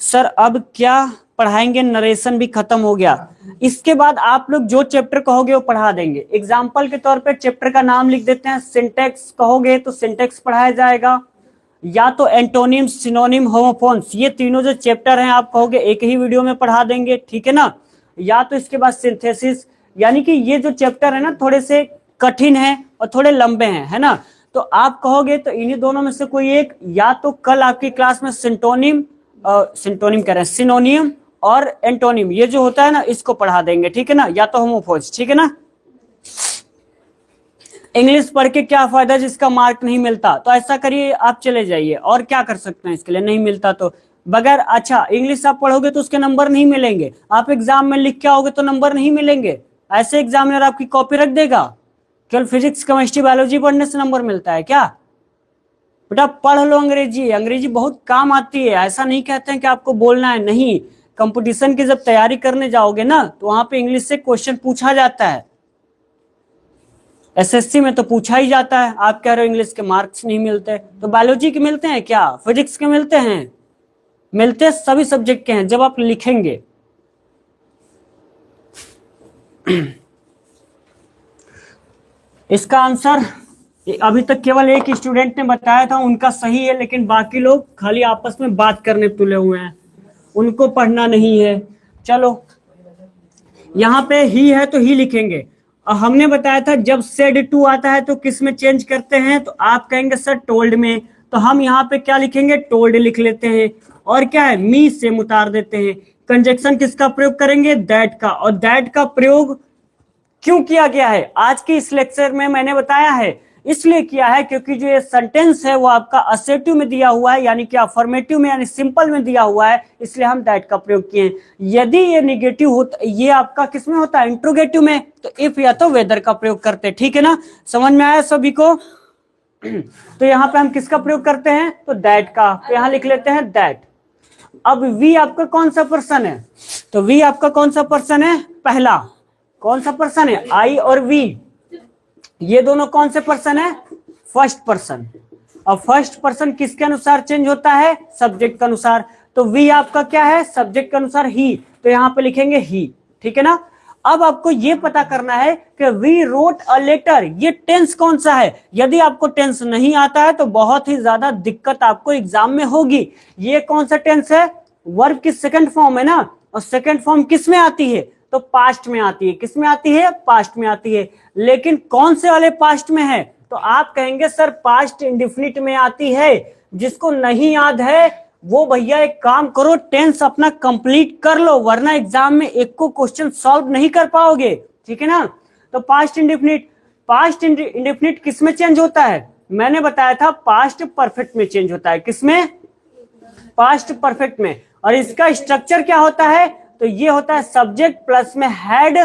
सर अब क्या पढ़ाएंगे, नरेशन भी खत्म हो गया। इसके बाद आप लोग जो चैप्टर कहोगे वो पढ़ा देंगे। एग्जाम्पल के तौर पे चैप्टर का नाम लिख देते हैं। सिंटेक्स कहोगे तो सिंटेक्स पढ़ाया जाएगा, या तो एंटोनिम, सिनोनिम, होमोफोन्स, ये तीनों जो चैप्टर हैं आप कहोगे एक ही वीडियो में पढ़ा देंगे, ठीक है ना। या तो इसके बाद सिंथेसिस, यानी कि ये जो चैप्टर है ना थोड़े से कठिन है और थोड़े लंबे हैं, है ना। तो आप कहोगे तो इन्हीं दोनों में से कोई एक, या तो कल आपकी क्लास में सिंटोनिम सिंटोनिम कह रहे हैं, सिनोनियम और एंटोनिम, ये जो होता है ना इसको पढ़ा देंगे, ठीक है ना, या तो होमोफोन्स, ठीक है ना। इंग्लिश पढ़ के क्या फायदा जिसका मार्क नहीं मिलता, तो ऐसा करिए आप चले जाइए। और क्या कर सकते हैं इसके लिए, नहीं मिलता तो बगैर, अच्छा इंग्लिश आप पढ़ोगे तो उसके नंबर नहीं मिलेंगे, आप एग्जाम में लिख के आओगे तो नंबर नहीं मिलेंगे, ऐसे एग्जामिनर आपकी कॉपी रख देगा। केवल फिजिक्स, केमिस्ट्री, बायोलॉजी पढ़ने से नंबर मिलता है क्या? बेटा पढ़ लो अंग्रेजी, अंग्रेजी बहुत काम आती है, ऐसा नहीं कहते हैं कि आपको बोलना है, नहीं। कंपटीशन की जब तैयारी करने जाओगे ना तो वहां पे इंग्लिश से क्वेश्चन पूछा जाता है, एसएससी में तो पूछा ही जाता है। आप कह रहे हो इंग्लिश के मार्क्स नहीं मिलते, तो बायोलॉजी के मिलते हैं क्या, फिजिक्स के मिलते हैं? मिलते सभी सब्जेक्ट के हैं जब आप लिखेंगे। इसका आंसर अभी तक केवल एक स्टूडेंट ने बताया था, उनका सही है, लेकिन बाकी लोग खाली आपस में बात करने तुले हुए हैं, उनको पढ़ना नहीं है। चलो यहां पे ही है तो ही लिखेंगे। और हमने बताया था जब सेड टू आता है तो किस में चेंज करते हैं, तो आप कहेंगे सर टोल्ड में, तो हम यहाँ पे क्या लिखेंगे, टोल्ड लिख लेते हैं। और क्या है, मी से उतार देते हैं। कंजक्शन किसका प्रयोग करेंगे, दैट का। और दैट का प्रयोग क्यों किया गया है आज के इस लेक्चर में मैंने बताया है, इसलिए किया है क्योंकि जो ये सेंटेंस है वो आपका असेटिव में दिया हुआ है, यानी कि अफर्मेटिव में यानी सिंपल में दिया हुआ है, इसलिए हम दैट का प्रयोग किए हैं। यदि ये निगेटिव होता, ये आपका किसमें होता है, इंट्रोगेटिव में, तो इफ या तो वेदर का प्रयोग करते, ठीक है ना। समझ में आया सभी को? तो यहाँ पे हम किसका प्रयोग करते हैं, तो दैट का, तो यहाँ लिख लेते हैं दैट। अब वी आपका कौन सा पर्सन है, तो वी आपका कौन सा पर्सन है, पहला कौन सा पर्सन है, आई और वी, ये दोनों कौन से पर्सन है, फर्स्ट पर्सन। अब फर्स्ट पर्सन किसके अनुसार चेंज होता है, सब्जेक्ट के अनुसार। तो वी आपका क्या है, सब्जेक्ट के अनुसार ही, तो यहां पे लिखेंगे ही, ठीक है ना। अब आपको ये पता करना है कि वी रोट अ लेटर, ये टेंस कौन सा है। यदि आपको टेंस नहीं आता है तो बहुत ही ज्यादा दिक्कत आपको एग्जाम में होगी। ये कौन सा टेंस है, वर्ब की सेकंड फॉर्म है ना, और सेकंड फॉर्म किस में आती है, तो पास्ट में आती है। किस में आती है, पास्ट में आती है। लेकिन कौन से वाले पास्ट में है, तो आप कहेंगे सर पास्ट इंडेफिनिट में आती है। जिसको नहीं याद है वो भैया एक काम करो, टेंस अपना कंप्लीट कर लो, वरना एग्जाम में एक को क्वेश्चन सॉल्व नहीं कर पाओगे, ठीक है ना। तो पास्ट इंडेफिनिट किस में चेंज होता है, मैंने बताया था पास्ट परफेक्ट में चेंज होता है। किसमें, पास्ट परफेक्ट में। और इसका स्ट्रक्चर क्या होता है, तो ये होता है सब्जेक्ट प्लस में हेड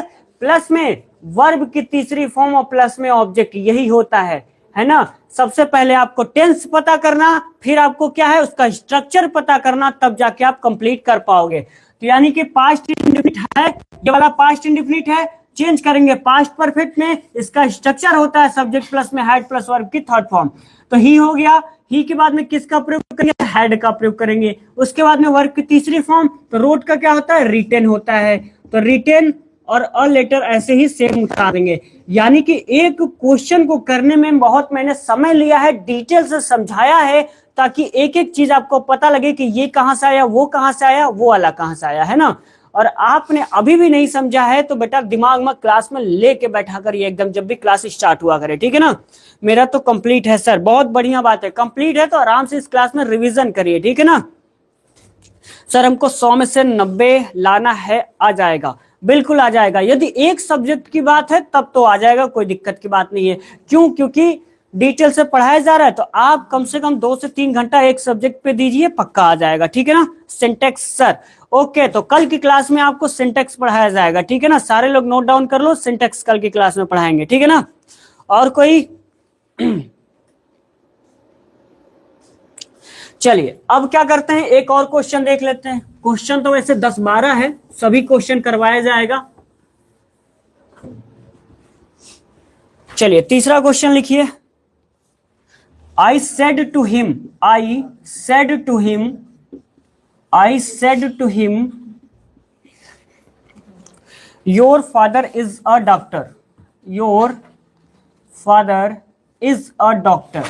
प्लस में वर्ब की तीसरी फॉर्म और प्लस में ऑब्जेक्ट, यही होता है ना। सबसे पहले आपको टेंस पता करना, फिर आपको क्या है उसका स्ट्रक्चर पता करना, तब जाके आप कंप्लीट कर पाओगे। तो यानी कि पास्ट इंडेफिनिट है, ये वाला पास्ट इंडेफिनिट है, चेंज करेंगे पास्ट परफेक्ट में। इसका स्ट्रक्चर होता है सब्जेक्ट प्लस में हेड प्लस वर्ब की थर्ड फॉर्म। तो ही हो गया, ही के बाद में किसका प्रयोग करेंगे, हेड का प्रयोग करेंगे। उसके बाद में वर्ब की तीसरी फॉर्म, तो रोट का क्या होता है, रिटेन होता है। तो रिटेन और अ लेटर ऐसे ही सेम उतार देंगे। यानी कि एक क्वेश्चन को करने में बहुत मैंने समय लिया है, डिटेल से समझाया है, ताकि एक एक चीज आपको पता लगे कि ये कहां से आया, वो कहां से आया, वो वाला कहां से आया, है ना। और आपने अभी भी नहीं समझा है तो बेटा दिमाग में क्लास में लेके बैठा करिए एकदम, जब भी क्लास स्टार्ट हुआ करे, ठीक है ना। मेरा तो कंप्लीट है सर, बहुत बढ़िया बात है, कंप्लीट है तो आराम से इस क्लास में रिवीजन करिए, ठीक है ना। सर हमको 100 में से 90 लाना है, आ जाएगा, बिल्कुल आ जाएगा। यदि एक सब्जेक्ट की बात है तब तो आ जाएगा, कोई दिक्कत की बात नहीं है। क्यों, क्योंकि डिटेल से पढ़ाया जा रहा है, तो आप कम से कम 2 से 3 घंटा एक सब्जेक्ट पे दीजिए, पक्का आ जाएगा, ठीक है ना। सिंटेक्स सर, ओके, तो कल की क्लास में आपको सिंटेक्स पढ़ाया जाएगा, ठीक है ना। सारे लोग नोट डाउन कर लो, सिंटेक्स कल की क्लास में पढ़ाएंगे, ठीक है ना। और कोई चलिए अब क्या करते हैं, एक और क्वेश्चन देख लेते हैं। क्वेश्चन तो वैसे 10-12 है, सभी क्वेश्चन करवाया जाएगा। चलिए तीसरा क्वेश्चन लिखिए। I said to him your father is a doctor, your father is a doctor.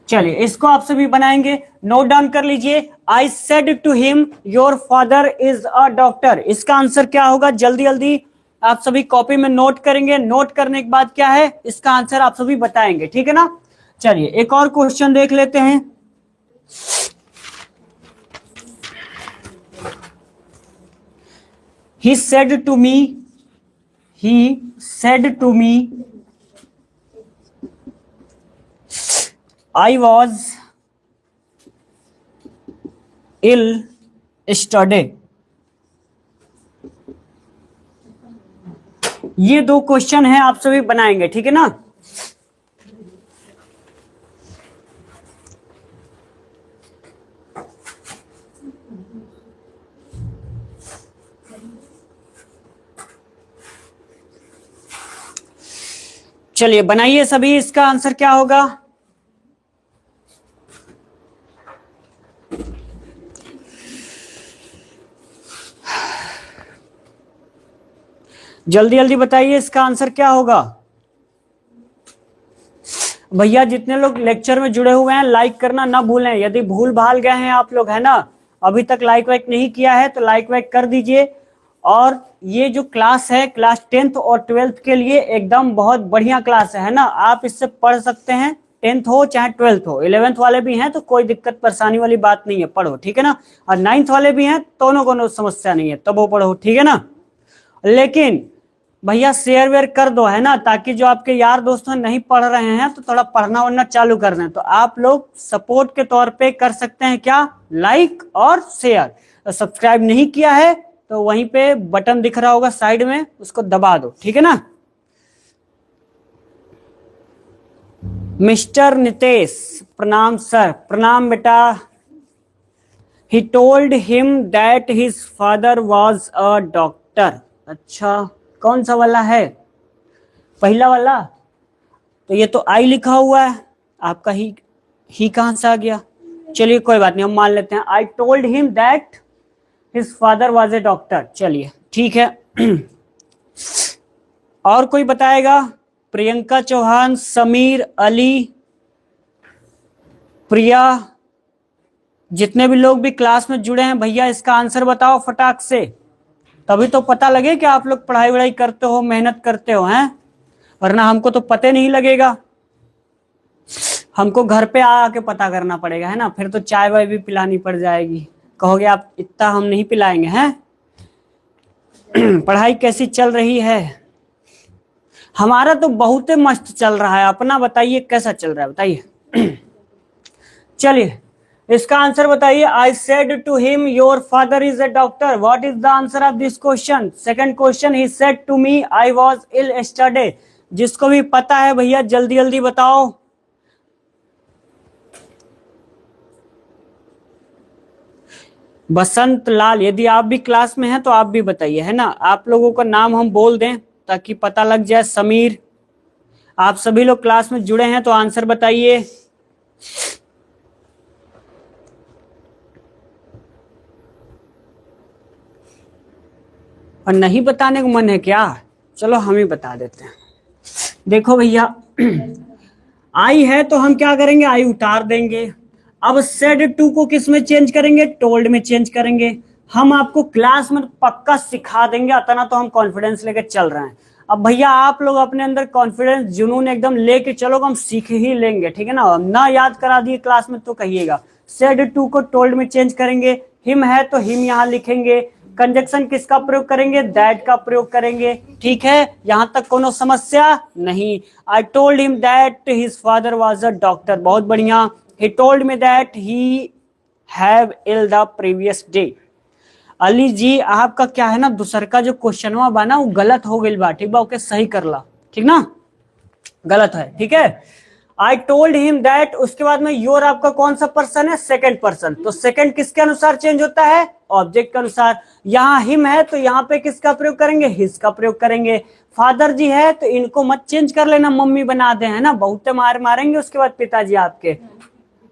चलिए इसको आप सभी बनाएंगे, नोट डाउन कर लीजिए। I said to him your father is a doctor, इसका आंसर क्या होगा? जल्दी जल्दी आप सभी कॉपी में नोट करेंगे, नोट करने के बाद क्या है इसका आंसर आप सभी बताएंगे, ठीक है ना। चलिए एक और क्वेश्चन देख लेते हैं। He said to me, he said to me, I was ill yesterday। ये दो क्वेश्चन है, आप सभी बनाएंगे, ठीक है ना। चलिए बनाइए सभी, इसका आंसर क्या होगा? जल्दी जल्दी बताइए इसका आंसर क्या होगा। भैया जितने लोग लेक्चर में जुड़े हुए हैं लाइक करना ना भूलें, यदि भूल भाल गए हैं आप लोग, है ना, अभी तक लाइक वाइक नहीं किया है तो लाइक वाइक कर दीजिए। और ये जो क्लास है क्लास 10th और 12th के लिए एकदम बहुत बढ़िया क्लास है ना, आप इससे पढ़ सकते हैं, 10th हो चाहे 12th हो, 11th वाले भी हैं तो कोई दिक्कत परेशानी वाली बात नहीं है, पढ़ो, ठीक है ना। और 9th वाले भी हैं, दोनों को समस्या नहीं है, तब वो पढ़ो, ठीक है ना। लेकिन भैया शेयर वेयर कर दो, है ना, ताकि जो आपके यार दोस्त नहीं पढ़ रहे हैं तो थोड़ा पढ़ना वढ़ना चालू कर दें। तो आप लोग सपोर्ट के तौर पे कर सकते हैं क्या, लाइक और शेयर। तो सब्सक्राइब नहीं किया है तो वहीं पे बटन दिख रहा होगा साइड में, उसको दबा दो, ठीक है ना। मिस्टर नितेश, प्रणाम सर। प्रणाम बेटा। He told him that his father was a doctor. अच्छा कौन सा वाला है? पहला वाला। तो ये तो आई लिखा हुआ है, आपका ही कहां से आ गया? चलिए कोई बात नहीं, हम मान लेते हैं आई told him that his father was a doctor. चलिए ठीक है। और कोई बताएगा? प्रियंका चौहान, समीर, अली, प्रिया, जितने भी लोग भी क्लास में जुड़े हैं भैया इसका आंसर बताओ फटाक से, तभी तो पता लगे कि आप लोग पढ़ाई वढ़ाई करते हो, मेहनत करते हो, हैं, वरना हमको तो पता नहीं लगेगा, हमको घर पे आके पता करना पड़ेगा, है ना। फिर तो चाय वाय भी पिलानी पड़ जाएगी, कहोगे आप इतना हम नहीं पिलाएंगे, हैं। पढ़ाई कैसी चल रही है? हमारा तो बहुत मस्त चल रहा है, अपना बताइए कैसा चल रहा है, बताइए। चलिए इसका आंसर बताइए। I said to him your father is a doctor. What is the answer of this question? Second question, he said to me I was ill yesterday. जिसको भी पता है भैया जल्दी जल्दी बताओ। बसंत लाल, यदि आप भी क्लास में हैं तो आप भी बताइए, है ना, आप लोगों का नाम हम बोल दें ताकि पता लग जाए। समीर, आप सभी लोग क्लास में जुड़े हैं तो आंसर बताइए। और नहीं बताने को मन है क्या? चलो हम ही बता देते हैं। देखो भैया, आई है तो हम क्या करेंगे, आई उतार देंगे। अब सेड टू को किस में चेंज करेंगे? टोल्ड में चेंज करेंगे। हम आपको क्लास में पक्का सिखा देंगे, अतना तो हम कॉन्फिडेंस लेके चल रहे हैं। अब भैया आप लोग अपने अंदर कॉन्फिडेंस जुनून एकदम लेके चलो, हम सीख ही लेंगे, ठीक है ना याद करा दिए क्लास में तो कहिएगा। सेड टू को टोल्ड में चेंज करेंगे, हिम है तो हिम यहाँ लिखेंगे, कंजक्शन किसका प्रयोग करेंगे? दैट का प्रयोग करेंगे, ठीक है, यहां तक कोनो समस्या नहीं। I told him that his father was a doctor, बहुत बढ़िया। He told me that he have ill the previous day. Ali ji आपका क्या है ना, दूसर का जो क्वेश्चन बा ना वो गलत हो गई बा, ठीक बा, ओके सही कर ला, ठीक ना, गलत है, ठीक है। आई टोल्ड हिम दैट, उसके बाद में योर आपका कौन सा पर्सन है? Second person. तो सेकंड किसके अनुसार चेंज होता है? ऑब्जेक्ट के अनुसार। यहाँ हिम है तो यहाँ पे किसका प्रयोग करेंगे? हिज का प्रयोग करेंगे। फादर जी है तो इनको मत चेंज कर लेना, मम्मी बना दे, है ना, बहुत मार मारेंगे उसके बाद पिताजी आपके।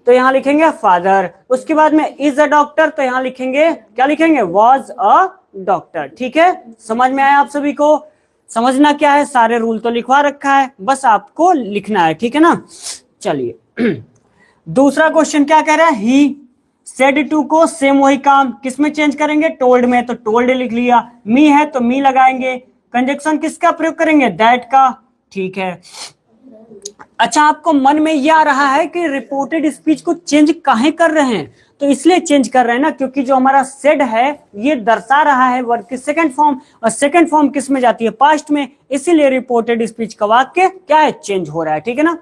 तो यहां लिखेंगे फादर। उसके बाद में इज अ डॉक्टर, तो यहां लिखेंगे, क्या लिखेंगे, वॉज अ डॉक्टर। ठीक है, समझ में आया आप सभी को? समझना क्या है, सारे रूल तो लिखवा रखा है, बस आपको लिखना है। ठीक है ना, चलिए दूसरा क्वेश्चन क्या कह रहा है, ही सेड टू को सेम वही काम किसमें चेंज करेंगे, टोल्ड में, तो टोल्ड लिख लिया। मी है तो मी लगाएंगे। कंजक्शन किसका प्रयोग करेंगे, दैट का। ठीक है, अच्छा आपको मन में यह आ रहा है कि रिपोर्टेड स्पीच को चेंज काहे कर रहे हैं, तो इसलिए चेंज कर रहे हैं ना, क्योंकि जो हमारा सेड है ये दर्शा रहा है वर्ब की सेकंड फॉर्म, और सेकंड फॉर्म किस में जाती है, पास्ट में, इसीलिए रिपोर्टेड स्पीच का वाक्य क्या है, चेंज हो रहा है। ठीक है ना,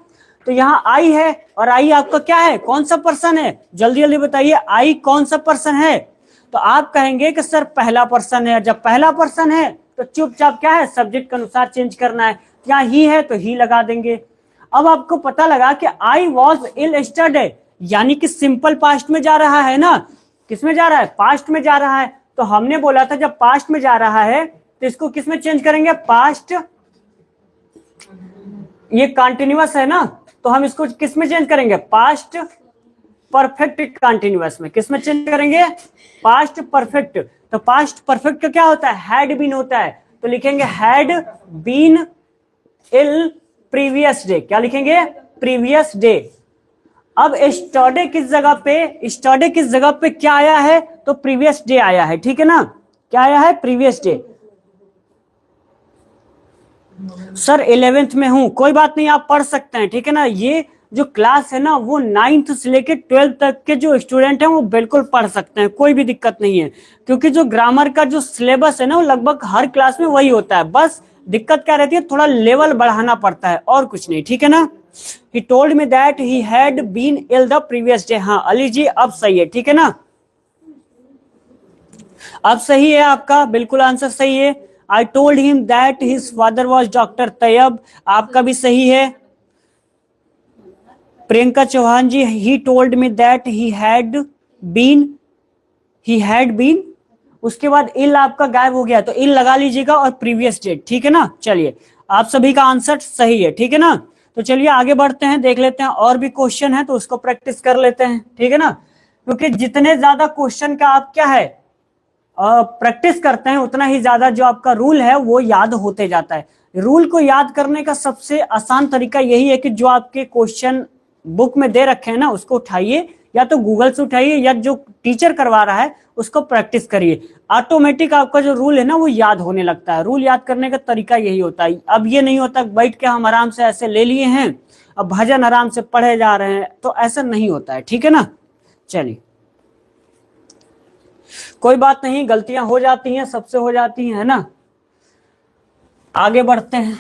तो यहाँ आई है, और आई आपका क्या है, कौन सा पर्सन है, जल्दी जल्दी बताइए, आई कौन सा पर्सन है, तो आप कहेंगे कि सर पहला पर्सन है। जब पहला पर्सन है तो चुपचाप क्या है, सब्जेक्ट के अनुसार चेंज करना है, यहाँ ही है तो ही लगा देंगे। अब आपको पता लगा कि आई वॉज इल यस्टरडे, यानी कि सिंपल पास्ट में जा रहा है ना, किस में जा रहा है, पास्ट में जा रहा है। तो हमने बोला था जब पास्ट में जा रहा है तो इसको किस में चेंज करेंगे, पास्ट, ये कंटिन्यूअस है ना, तो हम इसको किस में चेंज करेंगे, पास्ट परफेक्ट कंटिन्यूअस में, किस में चेंज करेंगे, पास्ट परफेक्ट। तो पास्ट परफेक्ट का क्या होता है, हैड बीन होता है, तो लिखेंगे had been ill previous day, क्या लिखेंगे, प्रीवियस डे। अब स्टर्डे किस जगह पे, स्टर्डे किस जगह पे क्या आया है, तो प्रीवियस डे आया है। ठीक है ना, क्या आया है, प्रीवियस डे। सर 11th में हूं, कोई बात नहीं, आप पढ़ सकते हैं। ठीक है ना, ये जो क्लास है ना वो 9th से लेके 12th तक के जो स्टूडेंट हैं वो बिल्कुल पढ़ सकते हैं, कोई भी दिक्कत नहीं है, क्योंकि जो ग्रामर का जो सिलेबस है ना वो लगभग हर क्लास में वही होता है। बस दिक्कत क्या रहती है, थोड़ा लेवल बढ़ाना पड़ता है, और कुछ नहीं। ठीक है ना, he told me that he had been ill the previous day. हाँ अली जी अब सही है। ठीक है ना, अब सही है आपका, बिल्कुल आंसर सही है। I told him that his father was doctor Taiyab, आपका भी सही है। Priyanka Chauhan ji, he told me that he had been, उसके बाद इल आपका गायब हो गया, तो इल लगा लीजिएगा और प्रीवियस डेट। ठीक है ना, चलिए आप सभी का आंसर सही है। ठीक है ना, तो चलिए आगे बढ़ते हैं, देख लेते हैं और भी क्वेश्चन है तो उसको प्रैक्टिस कर लेते हैं। ठीक है ना, क्योंकि जितने ज्यादा क्वेश्चन का आप क्या है प्रैक्टिस करते हैं उतना ही ज्यादा जो आपका रूल है वो याद होते जाता है। रूल को याद करने का सबसे आसान तरीका यही है कि जो आपके क्वेश्चन बुक में दे रखे हैं ना उसको उठाइए, या तो गूगल से उठाइए या जो टीचर करवा रहा है उसको प्रैक्टिस करिए, ऑटोमेटिक आपका जो रूल है ना वो याद होने लगता है। रूल याद करने का तरीका यही होता है। अब ये नहीं होता बैठ के हम आराम से ऐसे ले लिए हैं अब भजन आराम से पढ़े जा रहे हैं, तो ऐसा नहीं होता है। ठीक है ना, चलिए कोई बात नहीं, गलतियां हो जाती हैं, सबसे हो जाती हैं, है ना। आगे बढ़ते हैं,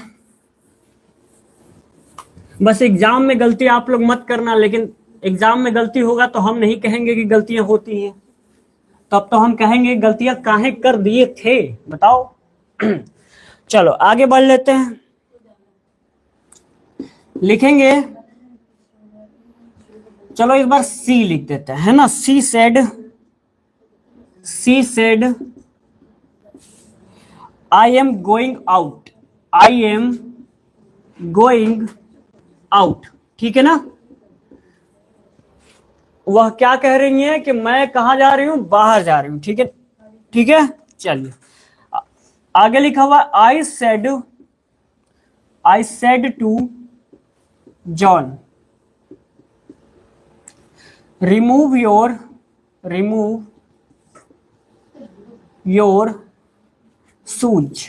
बस एग्जाम में गलती आप लोग मत करना, लेकिन एग्जाम में गलती होगा तो हम नहीं कहेंगे कि गलतियां होती हैं, तब तो हम कहेंगे गलतियां काहे कर दिए थे, बताओ। चलो आगे बढ़ लेते हैं, लिखेंगे, चलो इस बार सी लिख देते हैं, है ना। She said I am going out, I am going out. ठीक है ना, वह क्या कह रही है कि मैं कहा जा रही हूं, बाहर जा रही हूं। ठीक है, ठीक है, चलिए आगे लिखा हुआ I said to John remove your shoes.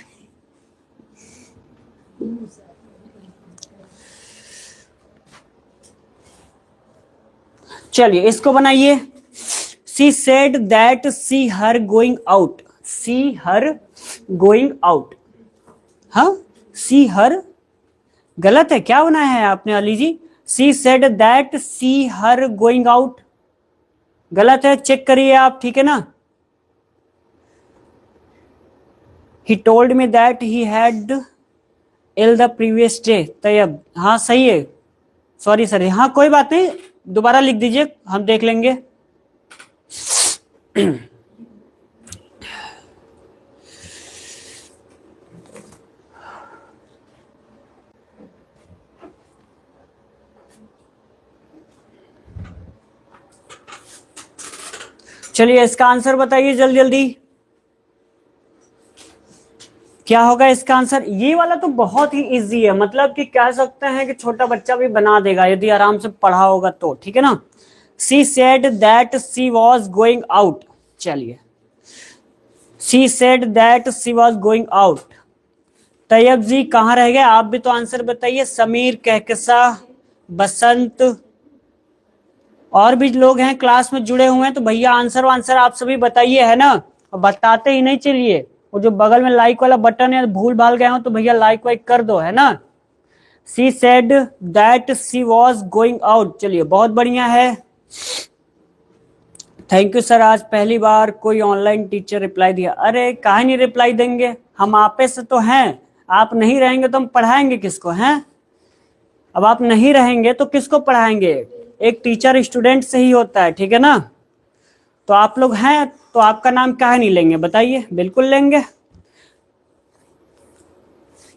चलिए इसको बनाइए, she said that she her going out, she her going out, हाँ सी हर गलत है, क्या बनाया है आपने Ali ji, she said that she her going out, गलत है, चेक करिए आप। ठीक है ना, he told me that he had ill the previous day Taiyab, हाँ सही है, सॉरी सर, हाँ कोई बात नहीं, दोबारा लिख दीजिए हम देख लेंगे। चलिए इसका आंसर बताइए जल्दी जल्दी, क्या होगा इसका आंसर। ये वाला तो बहुत ही इजी है, मतलब कि कह सकते हैं कि छोटा बच्चा भी बना देगा यदि आराम से पढ़ा होगा तो, ठीक है ना। She said that she was going out, चलिए she said that she was going out. Taiyab ji कहाँ रह गए, आप भी तो आंसर बताइए। समीर, कहकशा, बसंत, और भी लोग हैं क्लास में जुड़े हुए हैं, तो भैया आंसर आप सभी बताइए, है ना। और बताते ही नहीं चलिए, वो जो बगल में लाइक वाला बटन है, भूल भाल गए हो तो भैया लाइक वाइक कर दो, है ना। She said that she was going out, चलिए बहुत बढ़िया है। थैंक यू सर, आज पहली बार कोई ऑनलाइन टीचर रिप्लाई दिया। अरे काहे नहीं रिप्लाई देंगे, हम आपे से तो हैं, आप नहीं रहेंगे तो हम पढ़ाएंगे किसको, हैं। अब आप नहीं रहेंगे तो किसको पढ़ाएंगे, एक टीचर स्टूडेंट से ही होता है, ठीक है ना। तो आप लोग हैं तो आपका नाम काहे नहीं लेंगे बताइए, बिल्कुल लेंगे।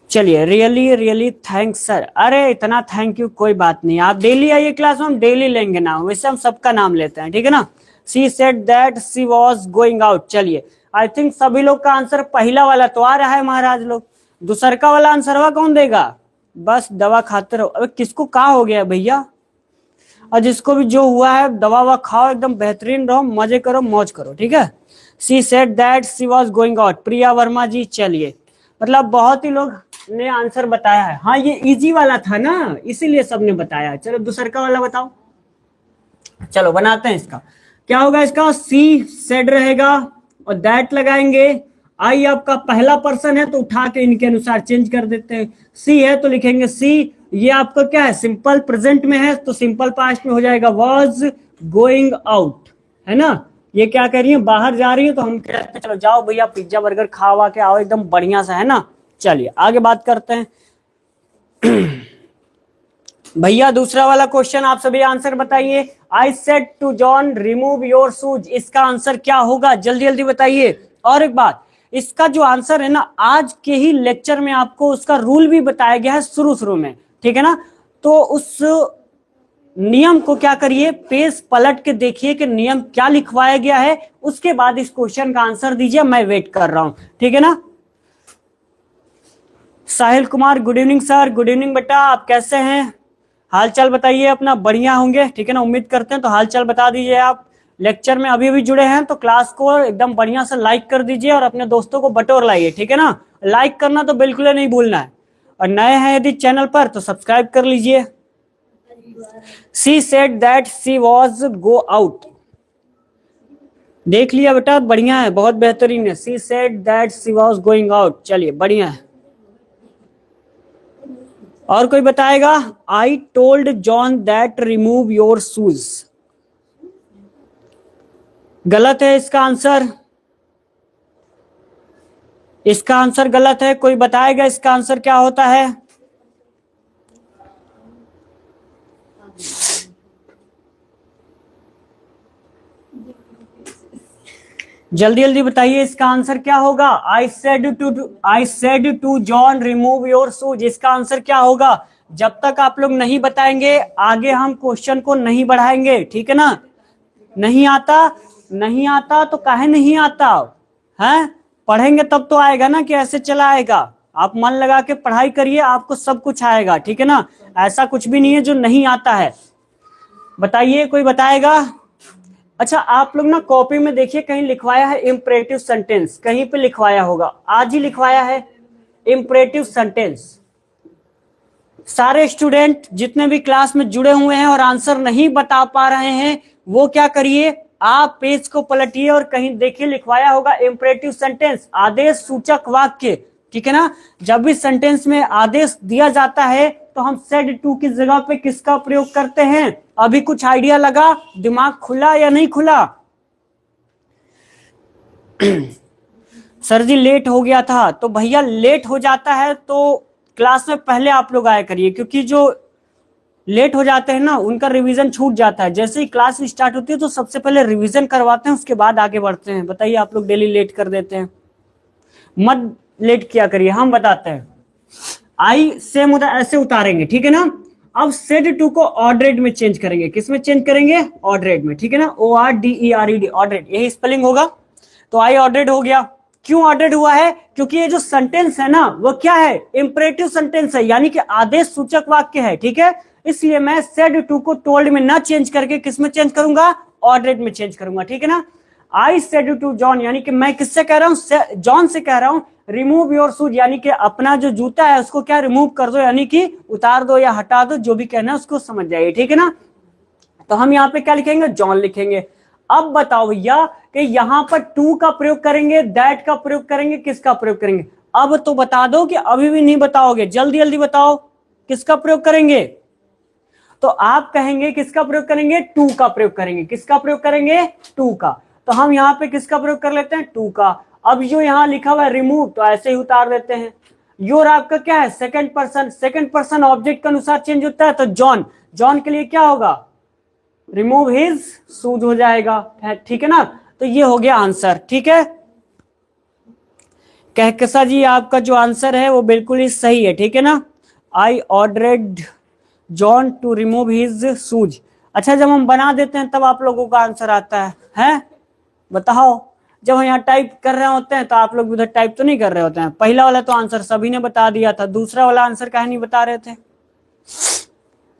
चलिए रियली रियली थैंक्स सर। अरे इतना थैंक यू कोई बात नहीं, आप डेली आइए क्लास में, हम डेली लेंगे नाम, वैसे हम सबका नाम लेते हैं, ठीक है ना। She said that she was going out, चलिए आई थिंक सभी लोग का आंसर पहला वाला तो आ रहा है महाराज लोग, दूसर का वाला आंसर कौन देगा। बस दवा खाते रहो। अबे किसको क्या हो गया भैया, और जिसको भी जो हुआ है दवा ववा खाओ, एकदम बेहतरीन रहो, मजे करो, मौज करो, ठीक है। She said that she was going out, Priya Verma ji, चलिए मतलब बहुत ही लोग ने आंसर बताया है। हाँ ये इजी वाला था ना, इसीलिए सबने बताया। चलो दूसर का वाला बताओ, चलो बनाते हैं इसका। क्या होगा इसका, सी सेड रहेगा और दैट लगाएंगे। आई आपका पहला पर्सन है तो उठा के इनके अनुसार चेंज कर देते हैं। सी है तो लिखेंगे सी, ये आपका क्या है, सिंपल प्रेजेंट में है तो सिंपल पास्ट में हो जाएगा वॉज गोइंग आउट, है ना। ये क्या कह रही है, बाहर जा रही है, तो हम कहते हैं चलो जाओ भैया पिज्जा बर्गर खावा के आओ एकदम बढ़िया सा, है ना। चलिए आगे बात करते हैं। भैया दूसरा वाला क्वेश्चन आप सभी आंसर बताइए। I said to John remove your shoes, इसका आंसर क्या होगा जल्दी जल्दी बताइए। और एक बात, इसका जो आंसर है ना, आज के ही लेक्चर में आपको उसका रूल भी बताया गया है शुरू में, ठीक है ना। तो उस नियम को क्या करिए, पेज पलट के देखिए कि नियम क्या लिखवाया गया है, उसके बाद इस क्वेश्चन का आंसर दीजिए, मैं वेट कर रहा हूं, ठीक है ना। Sahil Kumar, good evening sir. Good evening बेटा, आप कैसे हैं, हाल चाल बताइए अपना, बढ़िया होंगे, ठीक है ना, उम्मीद करते हैं। तो हाल चाल बता दीजिए। आप लेक्चर में अभी जुड़े हैं तो क्लास को एकदम बढ़िया से लाइक कर दीजिए और अपने दोस्तों को बटोर लाइए, ठीक है ना। लाइक करना तो बिल्कुल नहीं भूलना है, और नए हैं यदि चैनल पर तो सब्सक्राइब कर लीजिए। She said that she was go out, देख लिया बेटा, बढ़िया है, बहुत बेहतरीन है। She said that she was going out, चलिए बढ़िया है। और कोई बताएगा, I told John that remove your shoes, गलत है इसका आंसर, इसका आंसर गलत है। कोई बताएगा इसका आंसर क्या होता है। जल्दी जल्दी बताइए इसका आंसर क्या होगा। I said to John remove your shoes, इसका आंसर क्या होगा। जब तक आप लोग नहीं बताएंगे आगे हम क्वेश्चन को नहीं बढ़ाएंगे, ठीक है ना। नहीं आता तो काहे नहीं आता है, पढ़ेंगे तब तो आएगा ना, कि ऐसे चला आएगा। आप मन लगा के पढ़ाई करिए, आपको सब कुछ आएगा, ठीक है ना। ऐसा कुछ भी नहीं है जो नहीं आता है। बताइए कोई बताएगा। अच्छा आप लोग ना कॉपी में देखिए, कहीं लिखवाया है इंपरेटिव सेंटेंस, कहीं पे लिखवाया होगा, आज ही लिखवाया है इंपरेटिव सेंटेंस। सारे स्टूडेंट जितने भी क्लास में जुड़े हुए हैं और आंसर नहीं बता पा रहे हैं, वो क्या करिए, आप पेज को पलटिए और कहीं देखिए लिखवाया होगा इंपरेटिव सेंटेंस, आदेश सूचक वाक्य, ठीक है ना। जब भी सेंटेंस में आदेश दिया जाता है तो हम सेड टू की जगह पे किसका प्रयोग करते हैं। अभी कुछ आइडिया लगा, दिमाग खुला या नहीं खुला। सर जी लेट हो गया था, तो भैया लेट हो जाता है तो क्लास में पहले आप लोग आया करिए, क्योंकि जो लेट हो जाते हैं ना उनका रिवीजन छूट जाता है। जैसे ही क्लास स्टार्ट होती है तो सबसे पहले रिवीजन करवाते हैं, उसके बाद आगे बढ़ते हैं। बताइए आप लोग डेली लेट कर देते हैं, मत लेट किया करिए, हम बताते हैं। आई सेम ऐसे उतारेंगे, ठीक है ना। अब सेड टू को ऑर्डरेड में चेंज करेंगे, किस में चेंज करेंगे? ऑर्डरेड में, ठीक है ना, ORDERED, ऑर्डरेड, यही स्पेलिंग होगा। तो आई ऑर्डरेड हो गया। क्यों ऑर्डरेड हुआ है? क्योंकि ये जो सेंटेंस है ना वो क्या है? इंपरेटिव सेंटेंस है, यानी कि आदेश सूचक वाक्य है, ठीक है। इसलिए मैं सेड टू को टोल्ड में ना चेंज करके किस में चेंज करूंगा? ऑर्डरेड में चेंज करूंगा, ठीक है ना। आई सेड टू जॉन, यानी कि मैं किससे कह रहा हूं? जॉन से कह रहा हूं रिमूव योर शूज, यानी कि अपना जो जूता है उसको क्या रिमूव कर दो, यानी कि उतार दो या हटा दो, जो भी कहना है उसको समझ जाइए, ठीक है ना। तो हम यहाँ पे क्या लिखेंगे? जॉन लिखेंगे। अब बताओ भैया कि यहां पर टू का प्रयोग करेंगे, दैट का प्रयोग करेंगे, किसका प्रयोग करेंगे? अब तो बता दो कि अभी भी नहीं बताओगे, जल्दी जल्दी बताओ किसका प्रयोग करेंगे। तो आप कहेंगे किसका प्रयोग करेंगे? टू का प्रयोग करेंगे। किसका प्रयोग करेंगे? टू का। तो हम यहाँ पे किसका प्रयोग कर लेते हैं? टू का। अब जो यहाँ लिखा हुआ है रिमूव, तो ऐसे ही उतार देते हैं। योर आपका क्या है? Second person, second person object के अनुसार चेंज होता है, तो जॉन, जॉन के लिए क्या होगा? रिमूव हिज शूज हो जाएगा, ठीक है ना। तो ये हो गया आंसर, ठीक है। कहकसा जी आपका जो आंसर है वो बिल्कुल ही सही है, ठीक है ना। I ordered John to remove his shoes. अच्छा, जब हम बना देते हैं तब आप लोगों का आंसर आता है? बताओ, जब हम यहाँ टाइप कर रहे होते हैं तो आप लोग उधर टाइप तो नहीं कर रहे होते हैं। पहला वाला तो आंसर सभी ने बता दिया था, दूसरा वाला आंसर काहे नहीं बता रहे थे?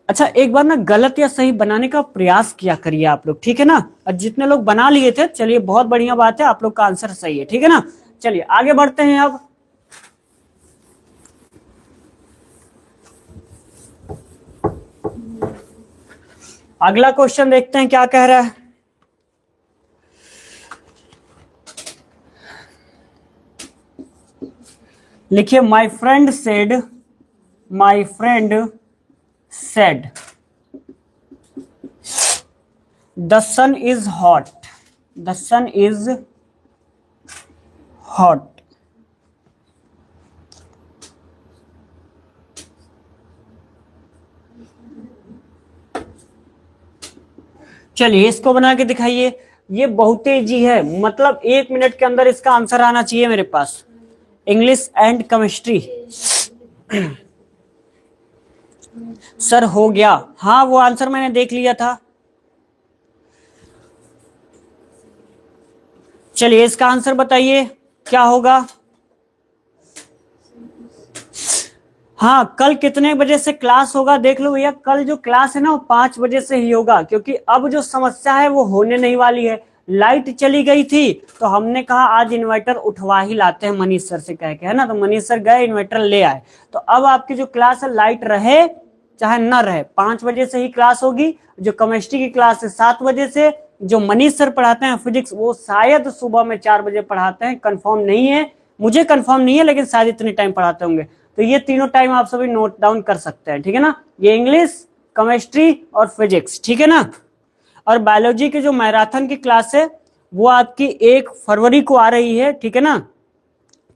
अच्छा, एक बार ना गलत या सही बनाने का प्रयास किया करिए आप लोग, ठीक है ना। और जितने लोग बना लिए थे, चलिए बहुत बढ़िया बात है, आप लोग का आंसर सही है, ठीक है ना। चलिए आगे बढ़ते हैं। अब अगला क्वेश्चन देखते हैं क्या कह रहा है। लिखिए, my friend said, my friend said the sun is hot, the sun is hot. चलिए इसको बना के दिखाइए। ये बहुत इजी है, मतलब 1 मिनट के अंदर इसका आंसर आना चाहिए मेरे पास। English and chemistry. सर हो गया, हाँ वो आंसर मैंने देख लिया था। चलिए इसका आंसर बताइए क्या होगा। हाँ, कल कितने बजे से क्लास होगा देख लो भैया। कल जो क्लास है ना वो 5 बजे से ही होगा, क्योंकि अब जो समस्या है वो होने नहीं वाली है। लाइट चली गई थी तो हमने कहा आज इन्वर्टर उठवा ही लाते हैं मनीष सर से कह के, है ना। तो मनीष सर गए, इन्वर्टर ले आए। तो अब आपकी जो क्लास है लाइट रहे चाहे ना रहे, 5 बजे से ही क्लास होगी। जो केमिस्ट्री की क्लास है 7 बजे से। जो मनीष सर पढ़ाते हैं फिजिक्स, वो शायद सुबह में 4 बजे पढ़ाते हैं, कंफर्म नहीं है, मुझे कंफर्म नहीं है, लेकिन शायद इतने टाइम पढ़ाते होंगे। तो ये तीनों टाइम आप सभी नोट डाउन कर सकते हैं, ठीक है ना। ये इंग्लिश, केमिस्ट्री और फिजिक्स, ठीक है ना। और बायोलॉजी की जो मैराथन की क्लास है वो आपकी 1 फरवरी को आ रही है, ठीक है ना।